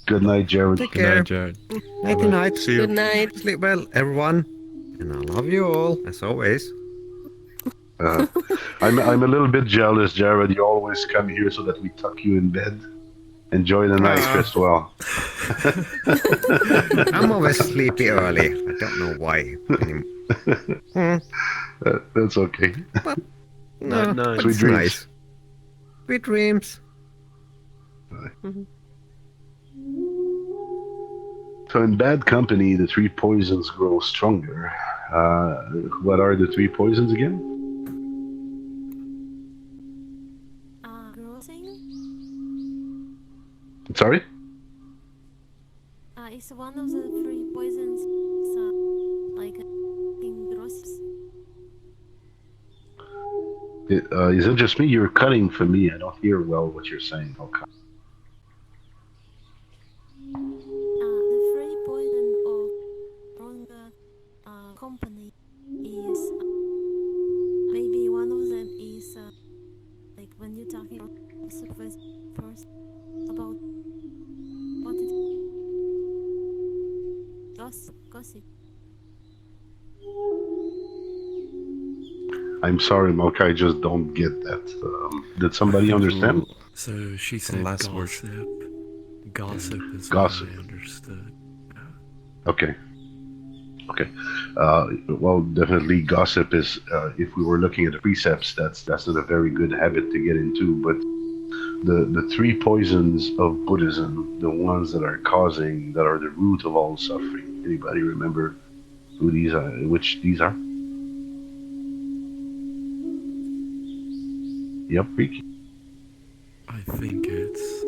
Good night, Jared. Take Good care. night, Jared. Nighty night. See you. Good night. Sleep well, everyone. And I love you all, as always. I'm a little bit jealous, Jared. You always come here so that we tuck you in bed. Enjoy the night, Crystal. I'm always sleepy early. I don't know why. That's okay. But, no, Night, night. but Sweet it's dreams. nice. Sweet dreams. So in bad company, the 3 poisons grow stronger. What are the 3 poisons again? Grossing Sorry? is one of the 3 poisons. Like grosses. Is it just me? You're cutting for me. I don't hear well what you're saying. Okay. The 3 poison of stronger company is maybe one of them is like when you're talking first about what it gossip. I'm sorry, Malka, I just don't get that. Did somebody understand? So she said last word. gossip. Gossip is Gossip. what I understood. Okay. Well, definitely gossip is, if we were looking at the precepts, that's not a very good habit to get into. But the 3 poisons of Buddhism, the ones that are the root of all suffering. Anybody remember who these are? Which these are? Yep, Ricky. I think it's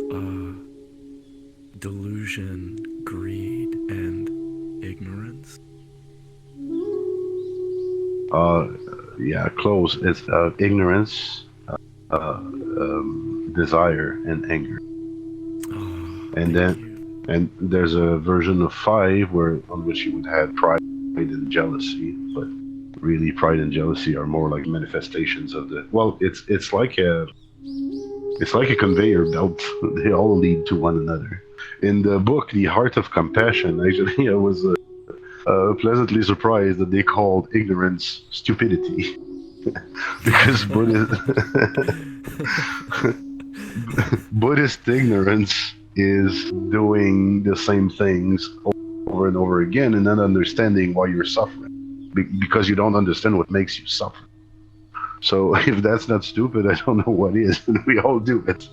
delusion, greed, and ignorance. Yeah, close. It's ignorance, desire, and anger. Oh, And thank then, you. and there's a version of 5 where on which you would have pride and jealousy, but really pride and jealousy are more like manifestations of the. Well, it's like a conveyor belt. They all lead to one another. In the book, The Heart of Compassion, actually, I was pleasantly surprised that they called ignorance stupidity. Because Buddhist ignorance is doing the same things over and over again and not understanding why you're suffering because you don't understand what makes you suffer. So if that's not stupid, I don't know what is. We all do it.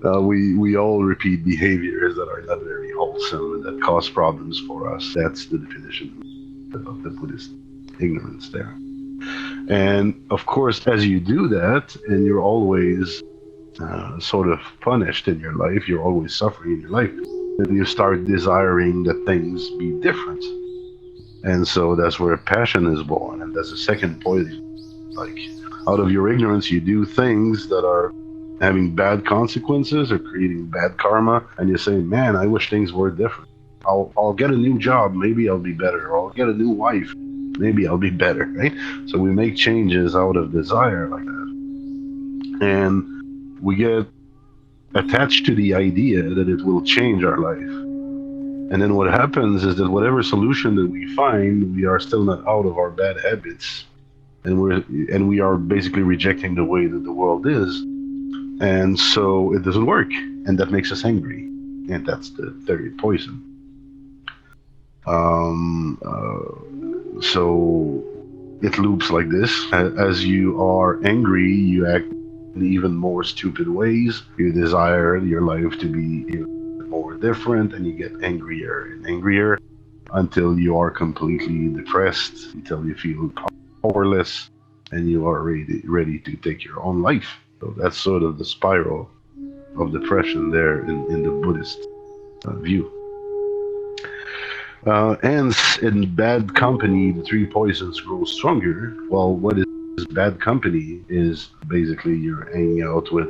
We all repeat behaviors that are not very wholesome and that cause problems for us. That's the definition of the Buddhist ignorance there. And of course, as you do that, and you're always sort of punished in your life, you're always suffering in your life, then you start desiring that things be different. And so that's where passion is born. And that's the second point. Like, out of your ignorance, you do things that are having bad consequences or creating bad karma. And you say, man, I wish things were different. I'll get a new job. Maybe I'll be better. Or I'll get a new wife. Maybe I'll be better, right? So we make changes out of desire like that. And we get attached to the idea that it will change our life. And then what happens is that whatever solution that we find, we are still not out of our bad habits. And we are basically rejecting the way that the world is. And so it doesn't work. And that makes us angry. And that's the third poison. So it loops like this. As you are angry, you act in even more stupid ways. You desire your life to be even more different, and you get angrier and angrier until you are completely depressed, until you feel powerless, and you are ready to take your own life. So that's sort of the spiral of depression there in the Buddhist view. And in bad company, the three poisons grow stronger. Well, what is bad company is basically you're hanging out with,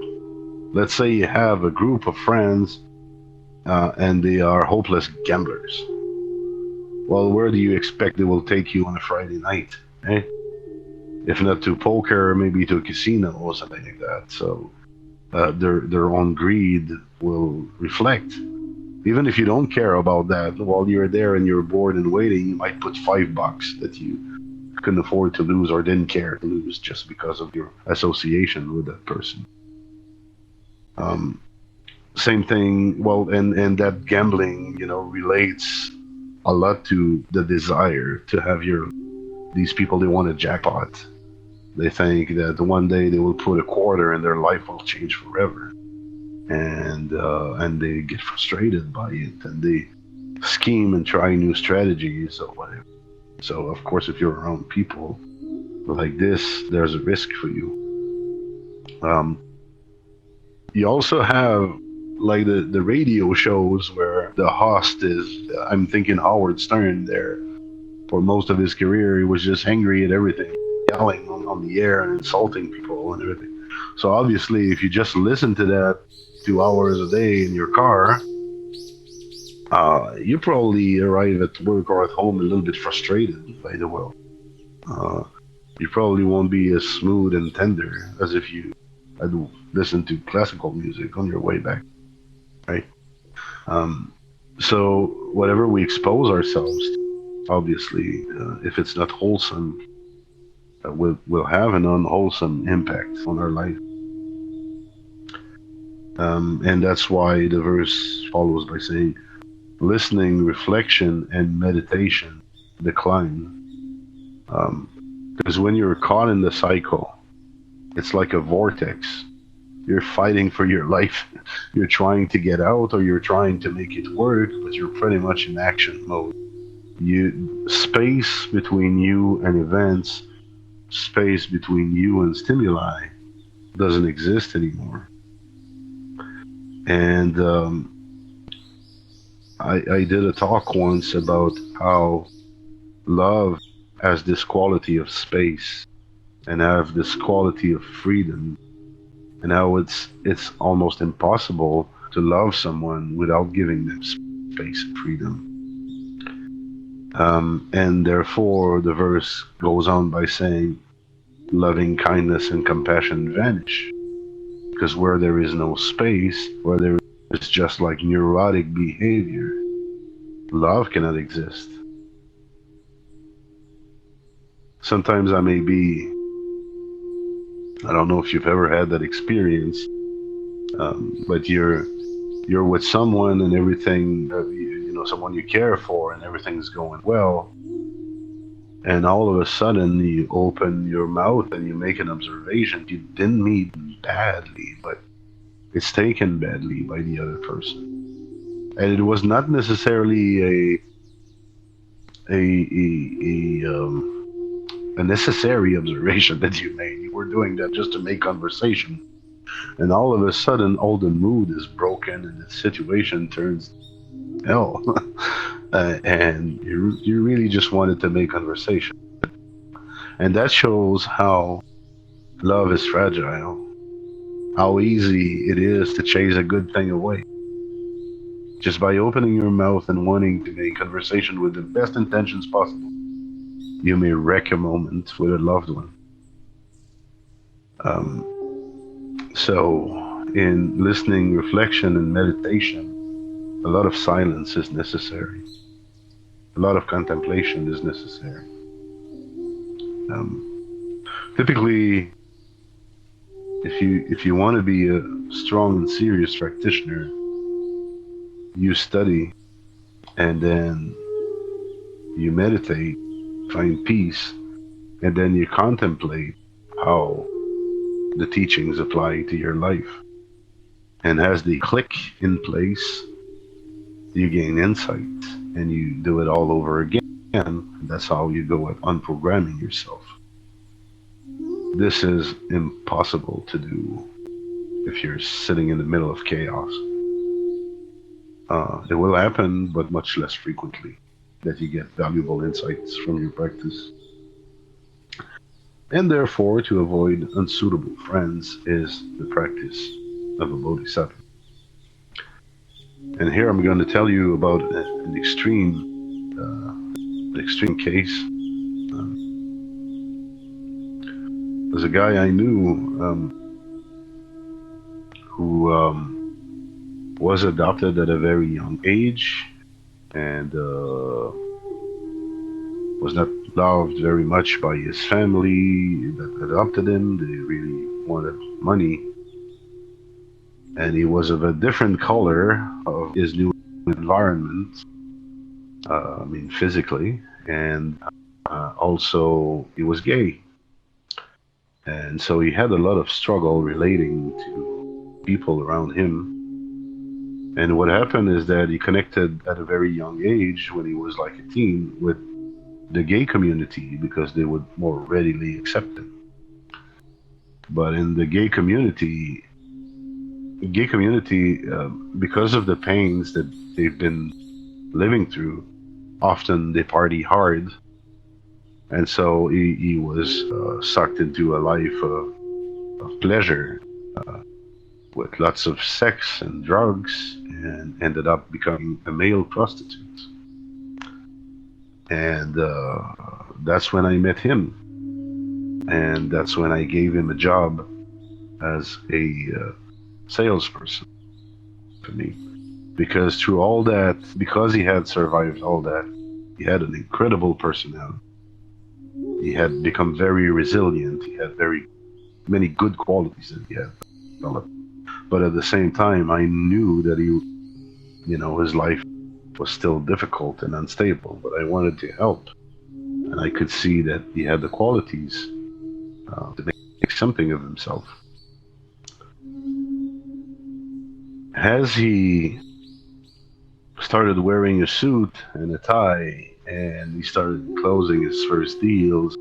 let's say you have a group of friends and they are hopeless gamblers. Well, where do you expect they will take you on a Friday night? Eh? If not to poker, maybe to a casino or something like that. So their own greed will reflect. Even if you don't care about that, while you're there and you're bored and waiting, you might put $5 that you couldn't afford to lose or didn't care to lose just because of your association with that person. Same thing. Well, and that gambling, relates a lot to the desire to have these people. They want a jackpot. They think that one day they will put a quarter and their life will change forever. And they get frustrated by it, and they scheme and try new strategies or whatever. So of course, if you're around people like this, there's a risk for you. You also have like the radio shows where the host is. I'm thinking Howard Stern there. For most of his career, he was just angry at everything, yelling on the air and insulting people and everything. So obviously, if you just listen to that 2 hours a day in your car, you probably arrive at work or at home a little bit frustrated by the world. You probably won't be as smooth and tender as if you had listened to classical music on your way back, right? So whatever we expose ourselves to, obviously, if it's not wholesome, will have an unwholesome impact on our life. And that's why the verse follows by saying, listening, reflection, and meditation decline. Because when you're caught in the cycle, it's like a vortex. You're fighting for your life. You're trying to get out or you're trying to make it work, but you're pretty much in action mode. Space between you and events, space between you and stimuli doesn't exist anymore. And I did a talk once about how love has this quality of space and have this quality of freedom, and how it's almost impossible to love someone without giving them space and freedom. And therefore, the verse goes on by saying, loving kindness and compassion vanish. Because where there is no space, where there is just like neurotic behavior, love cannot exist. Sometimes I don't know if you've ever had that experience, but you're with someone and everything, someone you care for, and everything's going well, and all of a sudden you open your mouth and you make an observation you didn't mean badly, but it's taken badly by the other person, and it was not necessarily a necessary observation that you made. You were doing that just to make conversation, and all of a sudden all the mood is broken and the situation turns hell. And you really just wanted to make conversation. And that shows how love is fragile, how easy it is to chase a good thing away. Just by opening your mouth and wanting to make conversation with the best intentions possible, you may wreck a moment with a loved one. So in listening, reflection, and meditation, a lot of silence is necessary. A lot of contemplation is necessary. Typically, if you want to be a strong and serious practitioner, you study and then you meditate, find peace, and then you contemplate how the teachings apply to your life. And as they click in place, you gain insight and you do it all over again. That's how you go at unprogramming yourself. This is impossible to do if you're sitting in the middle of chaos. It will happen, but much less frequently, that you get valuable insights from your practice. And therefore, to avoid unsuitable friends is the practice of a Bodhisattva. And here I'm going to tell you about an extreme case. There's a guy I knew who was adopted at a very young age and was not loved very much by his family that adopted him. They really wanted money. And he was of a different color of his new environment, physically, and also he was gay. And so he had a lot of struggle relating to people around him. And what happened is that he connected at a very young age, when he was like a teen, with the gay community because they would more readily accept him. But in the gay community, because of the pains that they've been living through, often they party hard, and so he was sucked into a life of pleasure with lots of sex and drugs, and ended up becoming a male prostitute. And that's when I met him, and that's when I gave him a job as a salesperson for me, because through all that, because he had survived all that, he had an incredible personality. He had become very resilient. He had very many good qualities that he had developed. But at the same time, I knew that his life was still difficult and unstable, but I wanted to help. And I could see that he had the qualities to make something of himself. As he started wearing a suit and a tie, and he started closing his first deals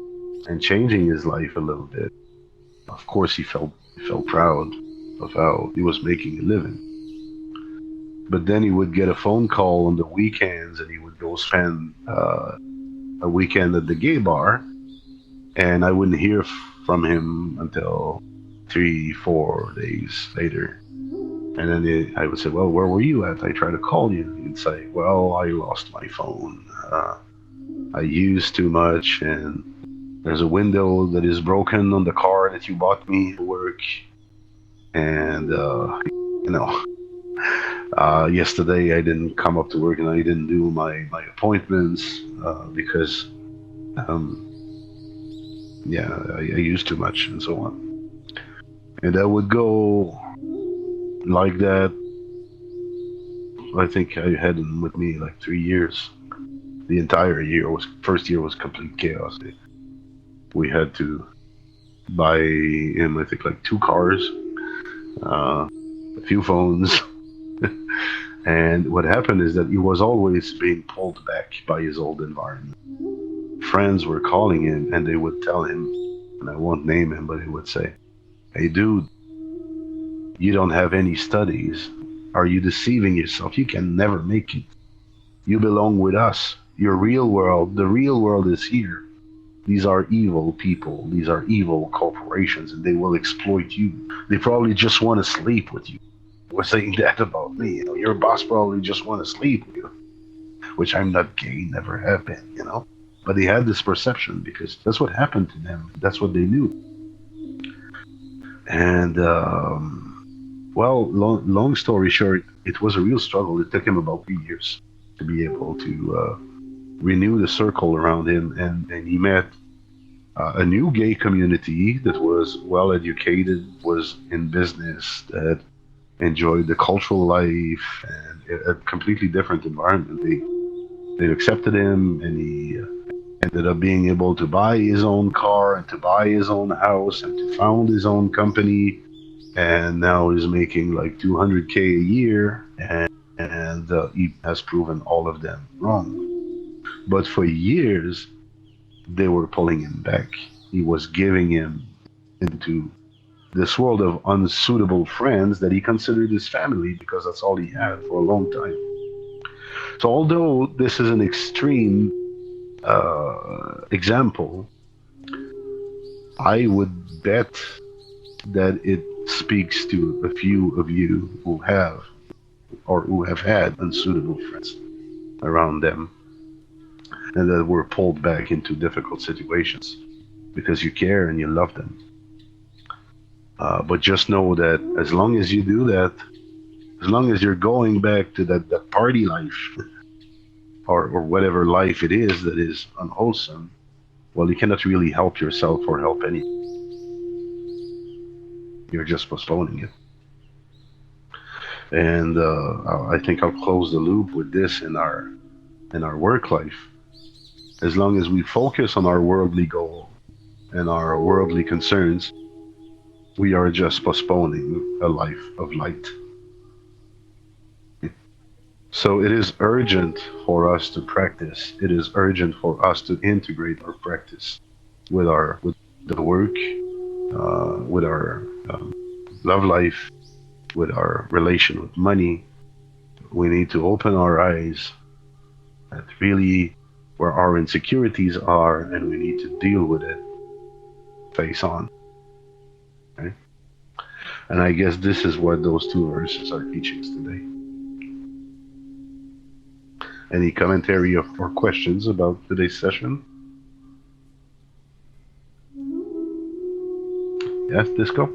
and changing his life a little bit, of course, he felt proud of how he was making a living. But then he would get a phone call on the weekends, and he would go spend a weekend at the gay bar, and I wouldn't hear from him until 3, 4 days later. And then I would say, well, where were you at? I tried to call you. He'd say, well, I lost my phone. I used too much, and there's a window that is broken on the car that you bought me for work. And, yesterday I didn't come up to work and I didn't do my appointments because, I used too much and so on. And that would go like that. I think I had him with me like 3 years. The entire first year was complete chaos. We had to buy him, I think, like 2 cars, a few phones. And what happened is that he was always being pulled back by his old environment. Friends were calling him and they would tell him, and I won't name him, but he would say, hey dude, you don't have any studies. Are you deceiving yourself? You can never make it. You belong with us. The real world is here. These are evil people. These are evil corporations, and they will exploit you. They probably just want to sleep with you. We're saying that about me. Your boss probably just want to sleep with you, which I'm not gay, never have been, But they had this perception because that's what happened to them. That's what they knew. And, long story short, it was a real struggle. It took him about 3 years to be able to renew the circle around him. And he met a new gay community that was well educated, was in business, that enjoyed the cultural life and a completely different environment. They accepted him, and he ended up being able to buy his own car and to buy his own house and to found his own company. And now he's making like $200K a year, and he has proven all of them wrong. But for years, they were pulling him back. He was giving him into this world of unsuitable friends that he considered his family because that's all he had for a long time. So although this is an extreme example, I would bet that it speaks to a few of you who have had unsuitable friends around them and that were pulled back into difficult situations because you care and you love them. But just know that as long as you do that, as long as you're going back to that party life or whatever life it is that is unwholesome, well, you cannot really help yourself or help anyone. You're just postponing it. And I think I'll close the loop with this in our work life. As long as we focus on our worldly goal and our worldly concerns, we are just postponing a life of light. So it is urgent for us to practice. It is urgent for us to integrate our practice with the work, with our love life, with our relation with money. We need to open our eyes at really where our insecurities are, and we need to deal with it face on. Okay? And I guess this is what those 2 verses are teaching us today. Any commentary or questions about today's session? Yes, Disco?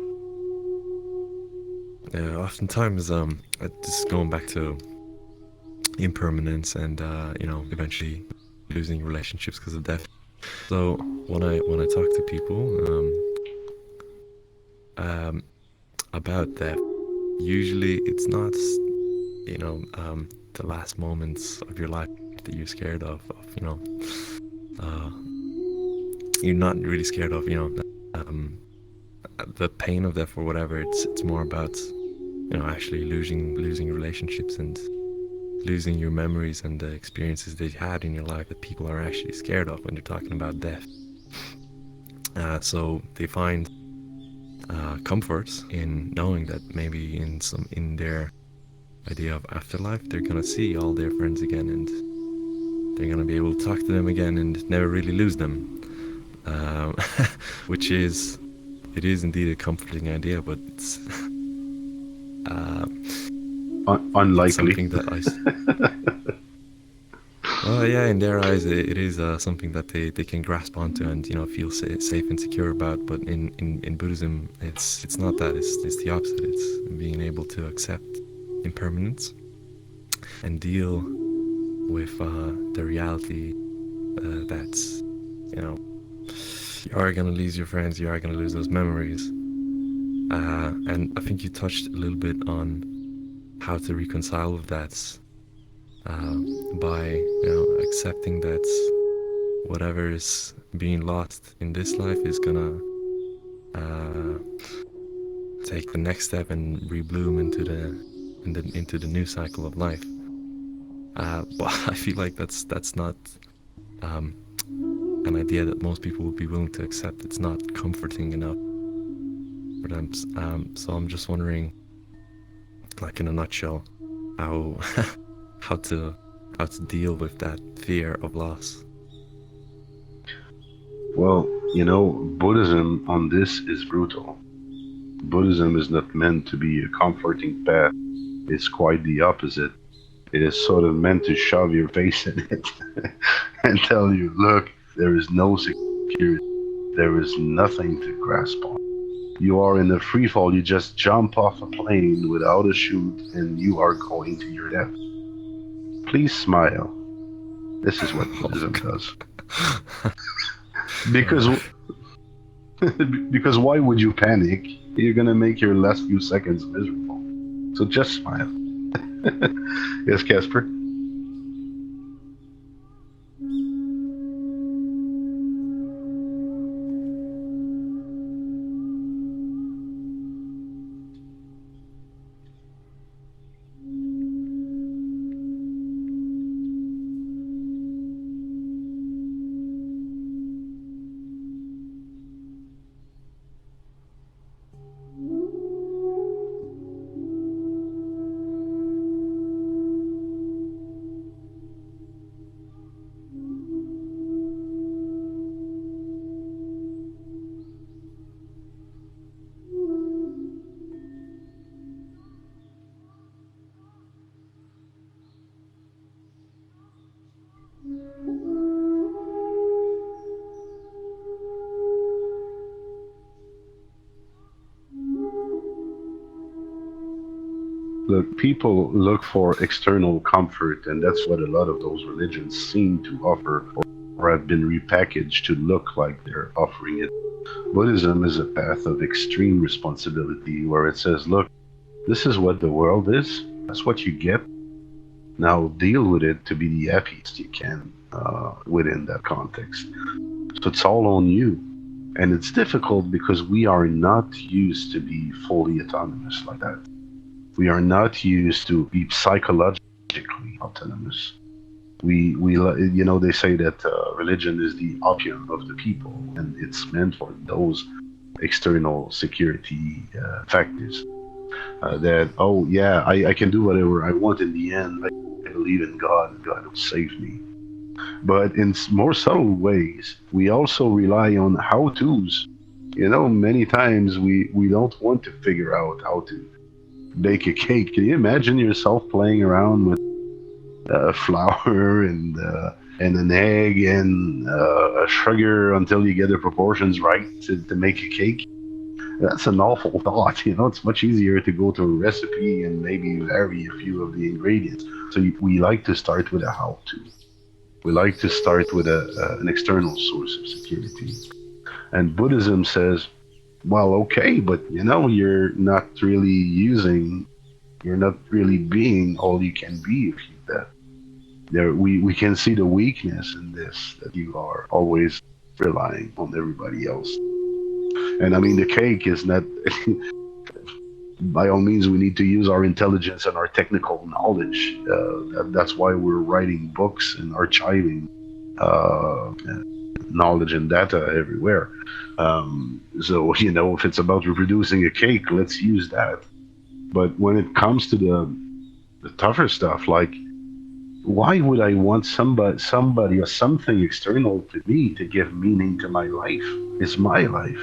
Yeah, oftentimes, just going back to impermanence and eventually losing relationships because of death. So when I talk to people about death, usually it's not the last moments of your life that you're scared of you're not really scared of the pain of death or whatever. It's more about actually losing relationships and losing your memories and the experiences that you had in your life that people are actually scared of when they're talking about death. So they find comfort in knowing that maybe in their idea of afterlife, they're gonna see all their friends again, and they're gonna be able to talk to them again and never really lose them. Which is, it is indeed a comforting idea, but it's Unlikely. something that yeah, in their eyes, it is something that they can grasp onto and feel safe and secure about. But in Buddhism, it's not that. It's the opposite. It's being able to accept impermanence and deal with the reality that's you are gonna lose your friends. You are gonna lose those memories. And I think you touched a little bit on how to reconcile with that. By accepting that whatever is being lost in this life is gonna take the next step and rebloom into the new cycle of life. But I feel like that's not an idea that most people would be willing to accept. It's not comforting enough for them. So I'm just wondering, like in a nutshell, how how to deal with that fear of loss. Well, Buddhism on this is brutal. Buddhism is not meant to be a comforting path. It's quite the opposite. It is sort of meant to shove your face in it and tell you, look, there is no security. There is nothing to grasp on. You are in a free fall. You just jump off a plane without a chute and you are going to your death. Please smile. This is what Buddhism does. Because why would you panic? You're gonna make your last few seconds miserable. So just smile. Yes, Casper? Look, people look for external comfort, and that's what a lot of those religions seem to offer or have been repackaged to look like they're offering it. Buddhism is a path of extreme responsibility where it says, look, this is what the world is, that's what you get. Now deal with it to be the happiest you can within that context. So it's all on you. And it's difficult because we are not used to be fully autonomous like that. We are not used to be psychologically autonomous. We they say that religion is the opium of the people, and it's meant for those external security factors. That, oh yeah, I can do whatever I want in the end. I believe in God, and God will save me. But in more subtle ways, we also rely on how-tos. Many times we don't want to figure out how to bake a cake. Can you imagine yourself playing around with flour and an egg and sugar until you get the proportions right to make a cake? That's an awful thought. It's much easier to go to a recipe and maybe vary a few of the ingredients. So we like to start with a how-to. We like to start with an external source of security. And Buddhism says, well, okay, but you're not really being all you can be if you do that. We can see the weakness in this, that you are always relying on everybody else. And I mean, the cake is not, by all means, we need to use our intelligence and our technical knowledge. That's why we're writing books and archiving knowledge and data everywhere. So, if it's about reproducing a cake, let's use that. But when it comes to the tougher stuff, like, why would I want somebody or something external to me to give meaning to my life? It's my life,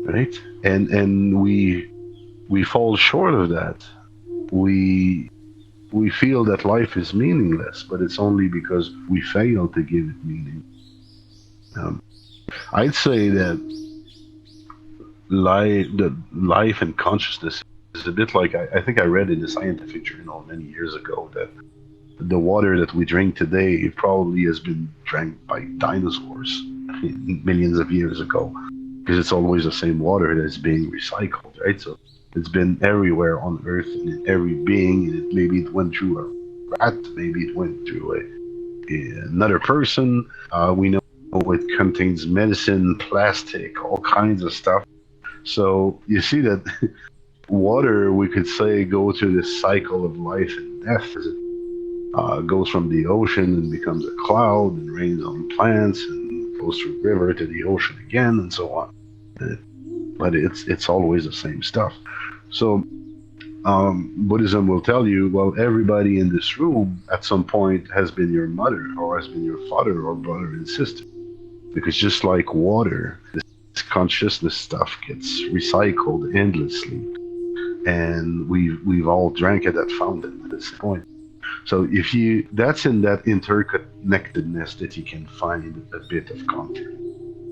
right? And we fall short of that. We feel that life is meaningless, but it's only because we fail to give it meaning. Um, I'd say that life and consciousness is a bit like, I think I read in a scientific journal many years ago that the water that we drink today probably has been drank by dinosaurs millions of years ago, because it's always the same water that's being recycled, right? So it's been everywhere on Earth and in every being. And maybe it went through a rat, maybe it went through another person. We know it contains medicine, plastic, all kinds of stuff. So you see that water, we could say, go through this cycle of life and death as it goes from the ocean and becomes a cloud and rains on plants and goes through the river to the ocean again and so on. But it's always the same stuff. So Buddhism will tell you, well, everybody in this room at some point has been your mother or has been your father or brother and sister. Because just like water, this consciousness stuff gets recycled endlessly. And we've all drank at that fountain at this point. So that's in that interconnectedness that you can find a bit of comfort,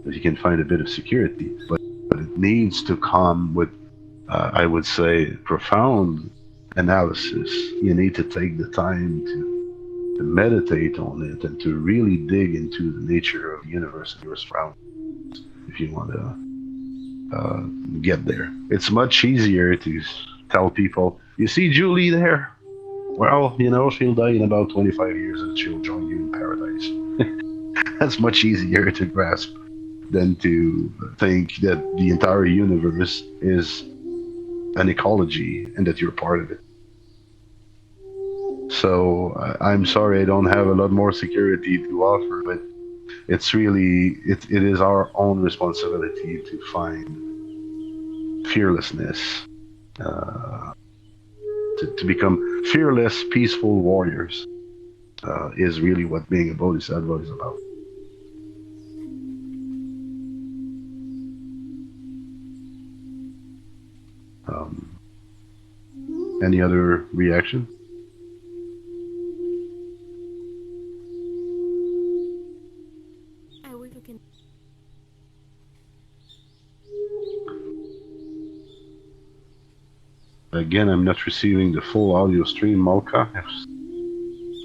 that you can find a bit of security. But it needs to come with, I would say, profound analysis. You need to take the time to meditate on it and to really dig into the nature of the universe and your surroundings if you want to get there. It's much easier to tell people, you see Julie there? Well, she'll die in about 25 years and she'll join you in paradise. That's much easier to grasp than to think that the entire universe is an ecology and that you're part of it. So I'm sorry I don't have a lot more security to offer, but it's really, it is our own responsibility to find fearlessness, to become fearless, peaceful warriors, is really what being a Bodhisattva is about. Any other reaction? I wish we can. Again, I'm not receiving the full audio stream, Malka. If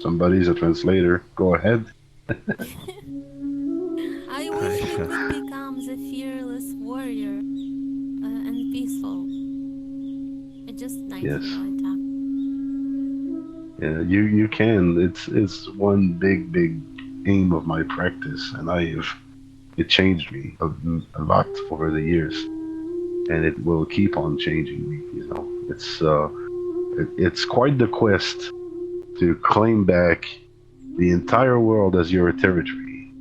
somebody's a translator, go ahead. I wish we could become the fearless warrior and peaceful. It's just nice Yes. to talk. Yeah, you can. It's one big aim of my practice, and it changed me a lot over the years, and it will keep on changing me. It's quite the quest to claim back the entire world as your territory,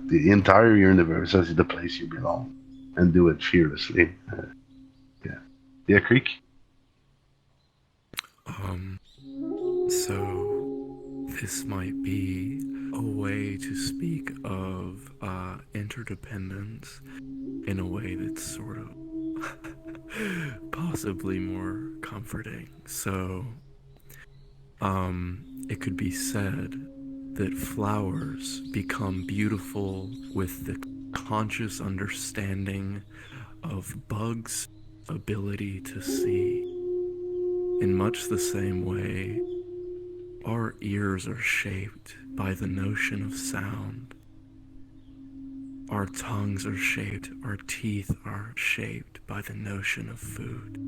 the entire universe as the place you belong, and do it fearlessly. Yeah, Creek. So this might be a way to speak of interdependence in a way that's sort of possibly more comforting. So it could be said that flowers become beautiful with the conscious understanding of bugs' ability to see. In much the same way, our ears are shaped by the notion of sound. Our tongues are shaped, our teeth are shaped by the notion of food.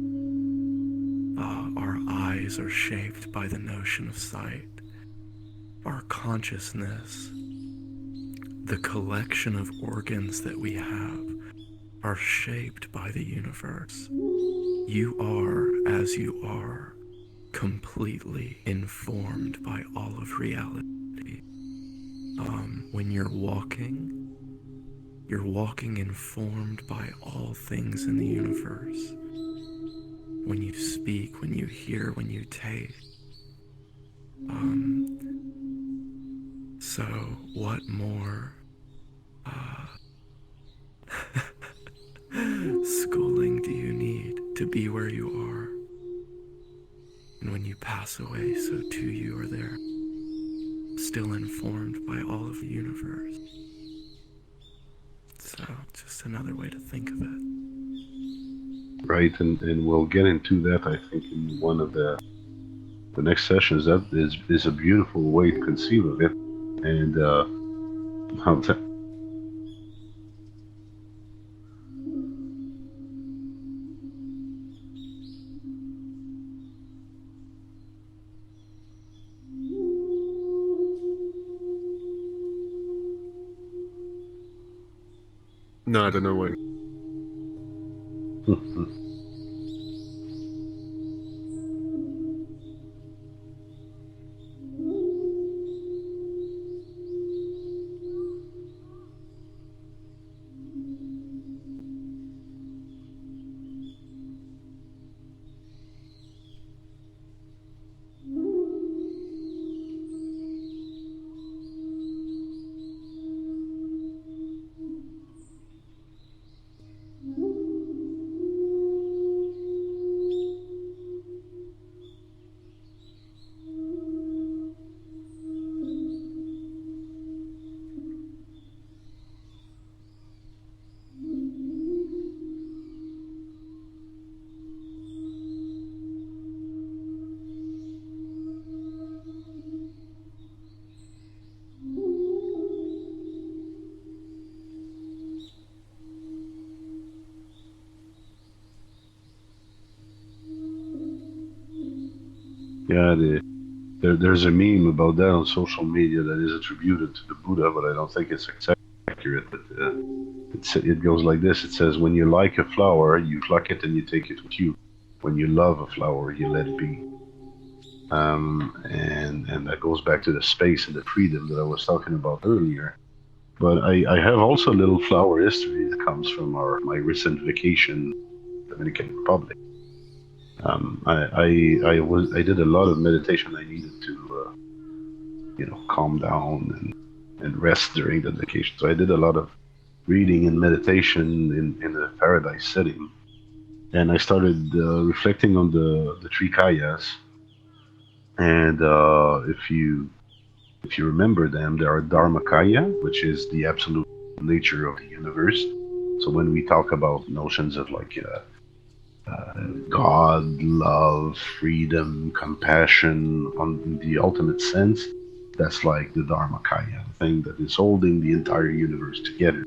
Our eyes are shaped by the notion of sight. Our consciousness, the collection of organs that we have, are shaped by the universe. You are as you are, completely informed by all of reality. when you're walking informed by all things in the universe. When you speak, when you hear, when you taste. So what more schooling do you need to be where you are? And when you pass away, so too you are there, still informed by all of the universe. So, just another way to think of it. Right, and we'll get into that, I think, in one of the next sessions. That is a beautiful way to conceive of it. And how to... No, I don't know what. Yeah, there's a meme about that on social media that is attributed to the Buddha, but I don't think it's accurate. But it goes like this. It says, when you like a flower, you pluck it and you take it with you. When you love a flower, you let it be. And that goes back to the space and the freedom that I was talking about earlier. But I have also a little flower history that comes from my recent vacation in the Dominican Republic. I did a lot of meditation. I needed to calm down and rest during the vacation. So I did a lot of reading and meditation in a paradise setting, and I started reflecting on the three kayas. And if you remember them, there are Dharmakaya, which is the absolute nature of the universe. So when we talk about notions of like God, love, freedom, compassion, on the ultimate sense, that's like the Dharmakaya, the thing that is holding the entire universe together,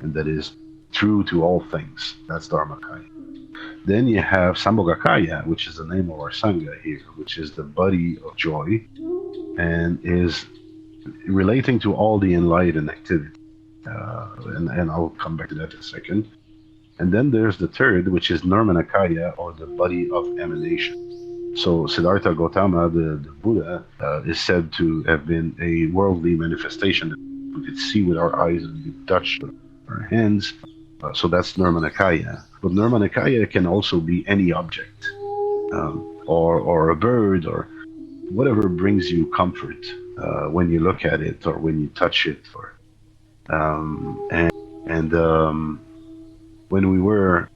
and that is true to all things. That's Dharmakaya. Then you have Sambhogakaya, which is the name of our Sangha here, which is the body of joy, and is relating to all the enlightened activity. And I'll come back to that in a second. And then there's the third, which is Nirmanakaya, or the body of emanation. So Siddhartha Gautama, the Buddha, is said to have been a worldly manifestation that we could see with our eyes and we could touch with our hands. So that's Nirmanakaya. But Nirmanakaya can also be any object, or a bird, or whatever brings you comfort when you look at it or when you touch it. Or when we were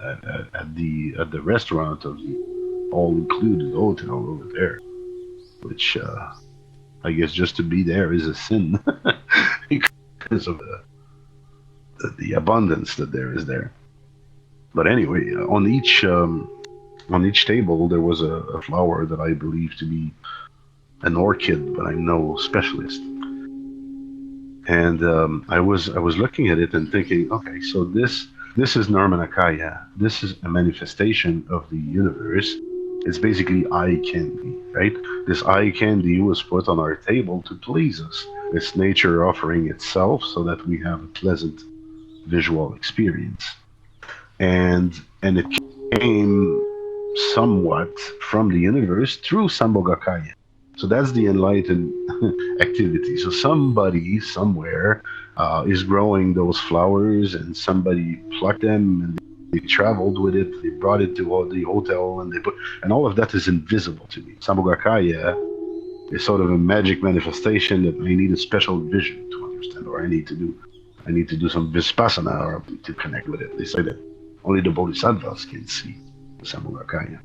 at the restaurant of the all-included hotel over there, which I guess just to be there is a sin because of the abundance that there is there. But anyway, on each table there was a flower that I believe to be an orchid, but I'm no specialist. And I was looking at it and thinking, okay, so this is Nirmanakaya. This is a manifestation of the universe. It's basically eye candy, right? This eye candy was put on our table to please us. It's nature offering itself so that we have a pleasant visual experience. And it came somewhat from the universe through Sambhogakaya. So that's the enlightened activity. So somebody somewhere is growing those flowers, and somebody plucked them, and they traveled with it. They brought it to the hotel, and and all of that is invisible to me. Samogakaya is sort of a magic manifestation that I need a special vision to understand, or I need to do some vipassana or to connect with it. They say that only the Bodhisattvas can see the Samogakaya.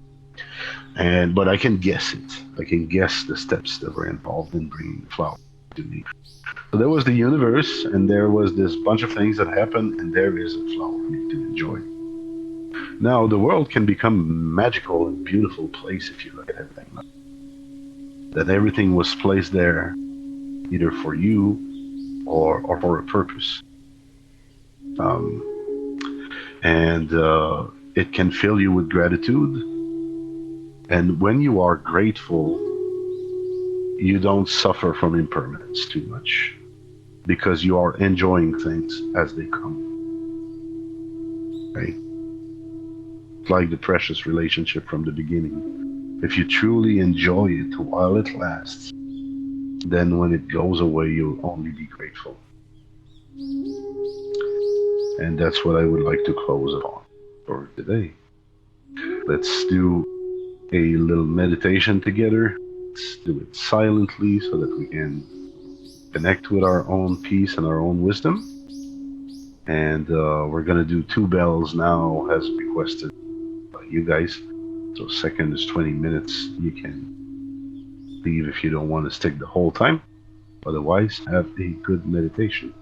But I can guess it. I can guess the steps that were involved in bringing the flower to me. So there was the universe, and there was this bunch of things that happened, and there is a flower for me to enjoy. Now the world can become a magical and beautiful place if you look at everything. That everything was placed there either for you or for a purpose. Um, and it can fill you with gratitude. And when you are grateful, you don't suffer from impermanence too much because you are enjoying things as they come. Right? Like the precious relationship from the beginning. If you truly enjoy it while it lasts, then when it goes away, you'll only be grateful. And that's what I would like to close upon for today. Let's do a little meditation together. Let's do it silently so that we can connect with our own peace and our own wisdom. And we're going to do 2 bells now as requested by you guys. So second is 20 minutes. You can leave if you don't want to stick the whole time. Otherwise, have a good meditation.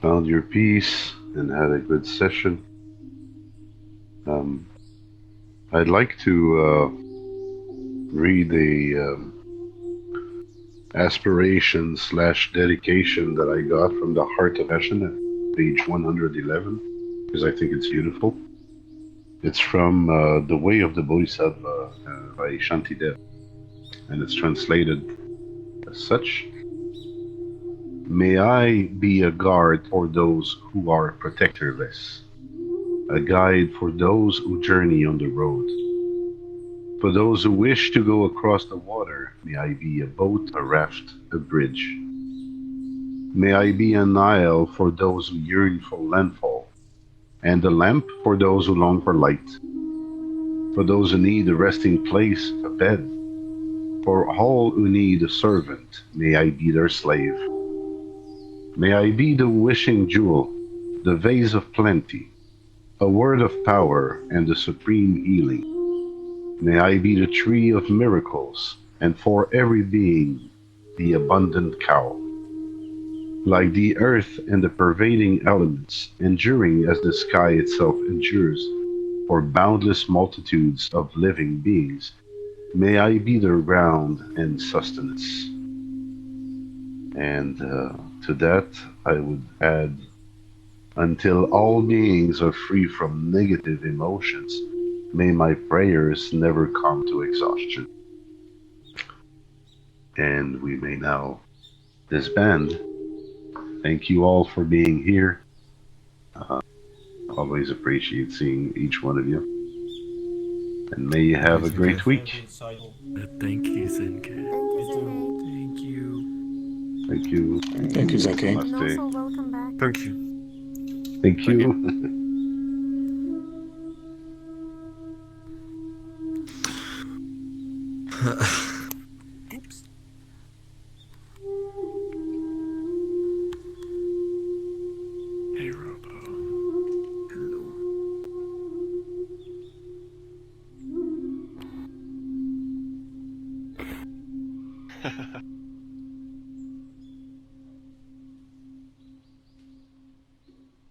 found your peace and had a good session. I'd like to read a aspiration slash dedication that I got from the Heart of Passion at page 111 because I think it's beautiful. It's from The Way of the Bodhisattva by Shantidev, and it's translated as such. May I be a guard for those who are protectorless, a guide for those who journey on the road. For those who wish to go across the water, may I be a boat, a raft, a bridge. May I be an isle for those who yearn for landfall, and a lamp for those who long for light. For those who need a resting place, a bed. For all who need a servant, may I be their slave. May I be the wishing jewel, the vase of plenty, a word of power and the supreme healing. May I be the tree of miracles, and for every being, the abundant cow. Like the earth and the pervading elements, enduring as the sky itself endures, for boundless multitudes of living beings, may I be their ground and sustenance. And to that, I would add, until all beings are free from negative emotions, may my prayers never come to exhaustion. And we may now disband. Thank you all for being here. Always appreciate seeing each one of you. And may you have a great week. Thank you, Zenke. Thank you, Zenke. Thank you. Thank you. Thank you, Zaki. And Namaste. also welcome back. Thank you. Thank Thank you. Oops. Hey, Robo. Hello.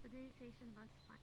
Today's session was fun.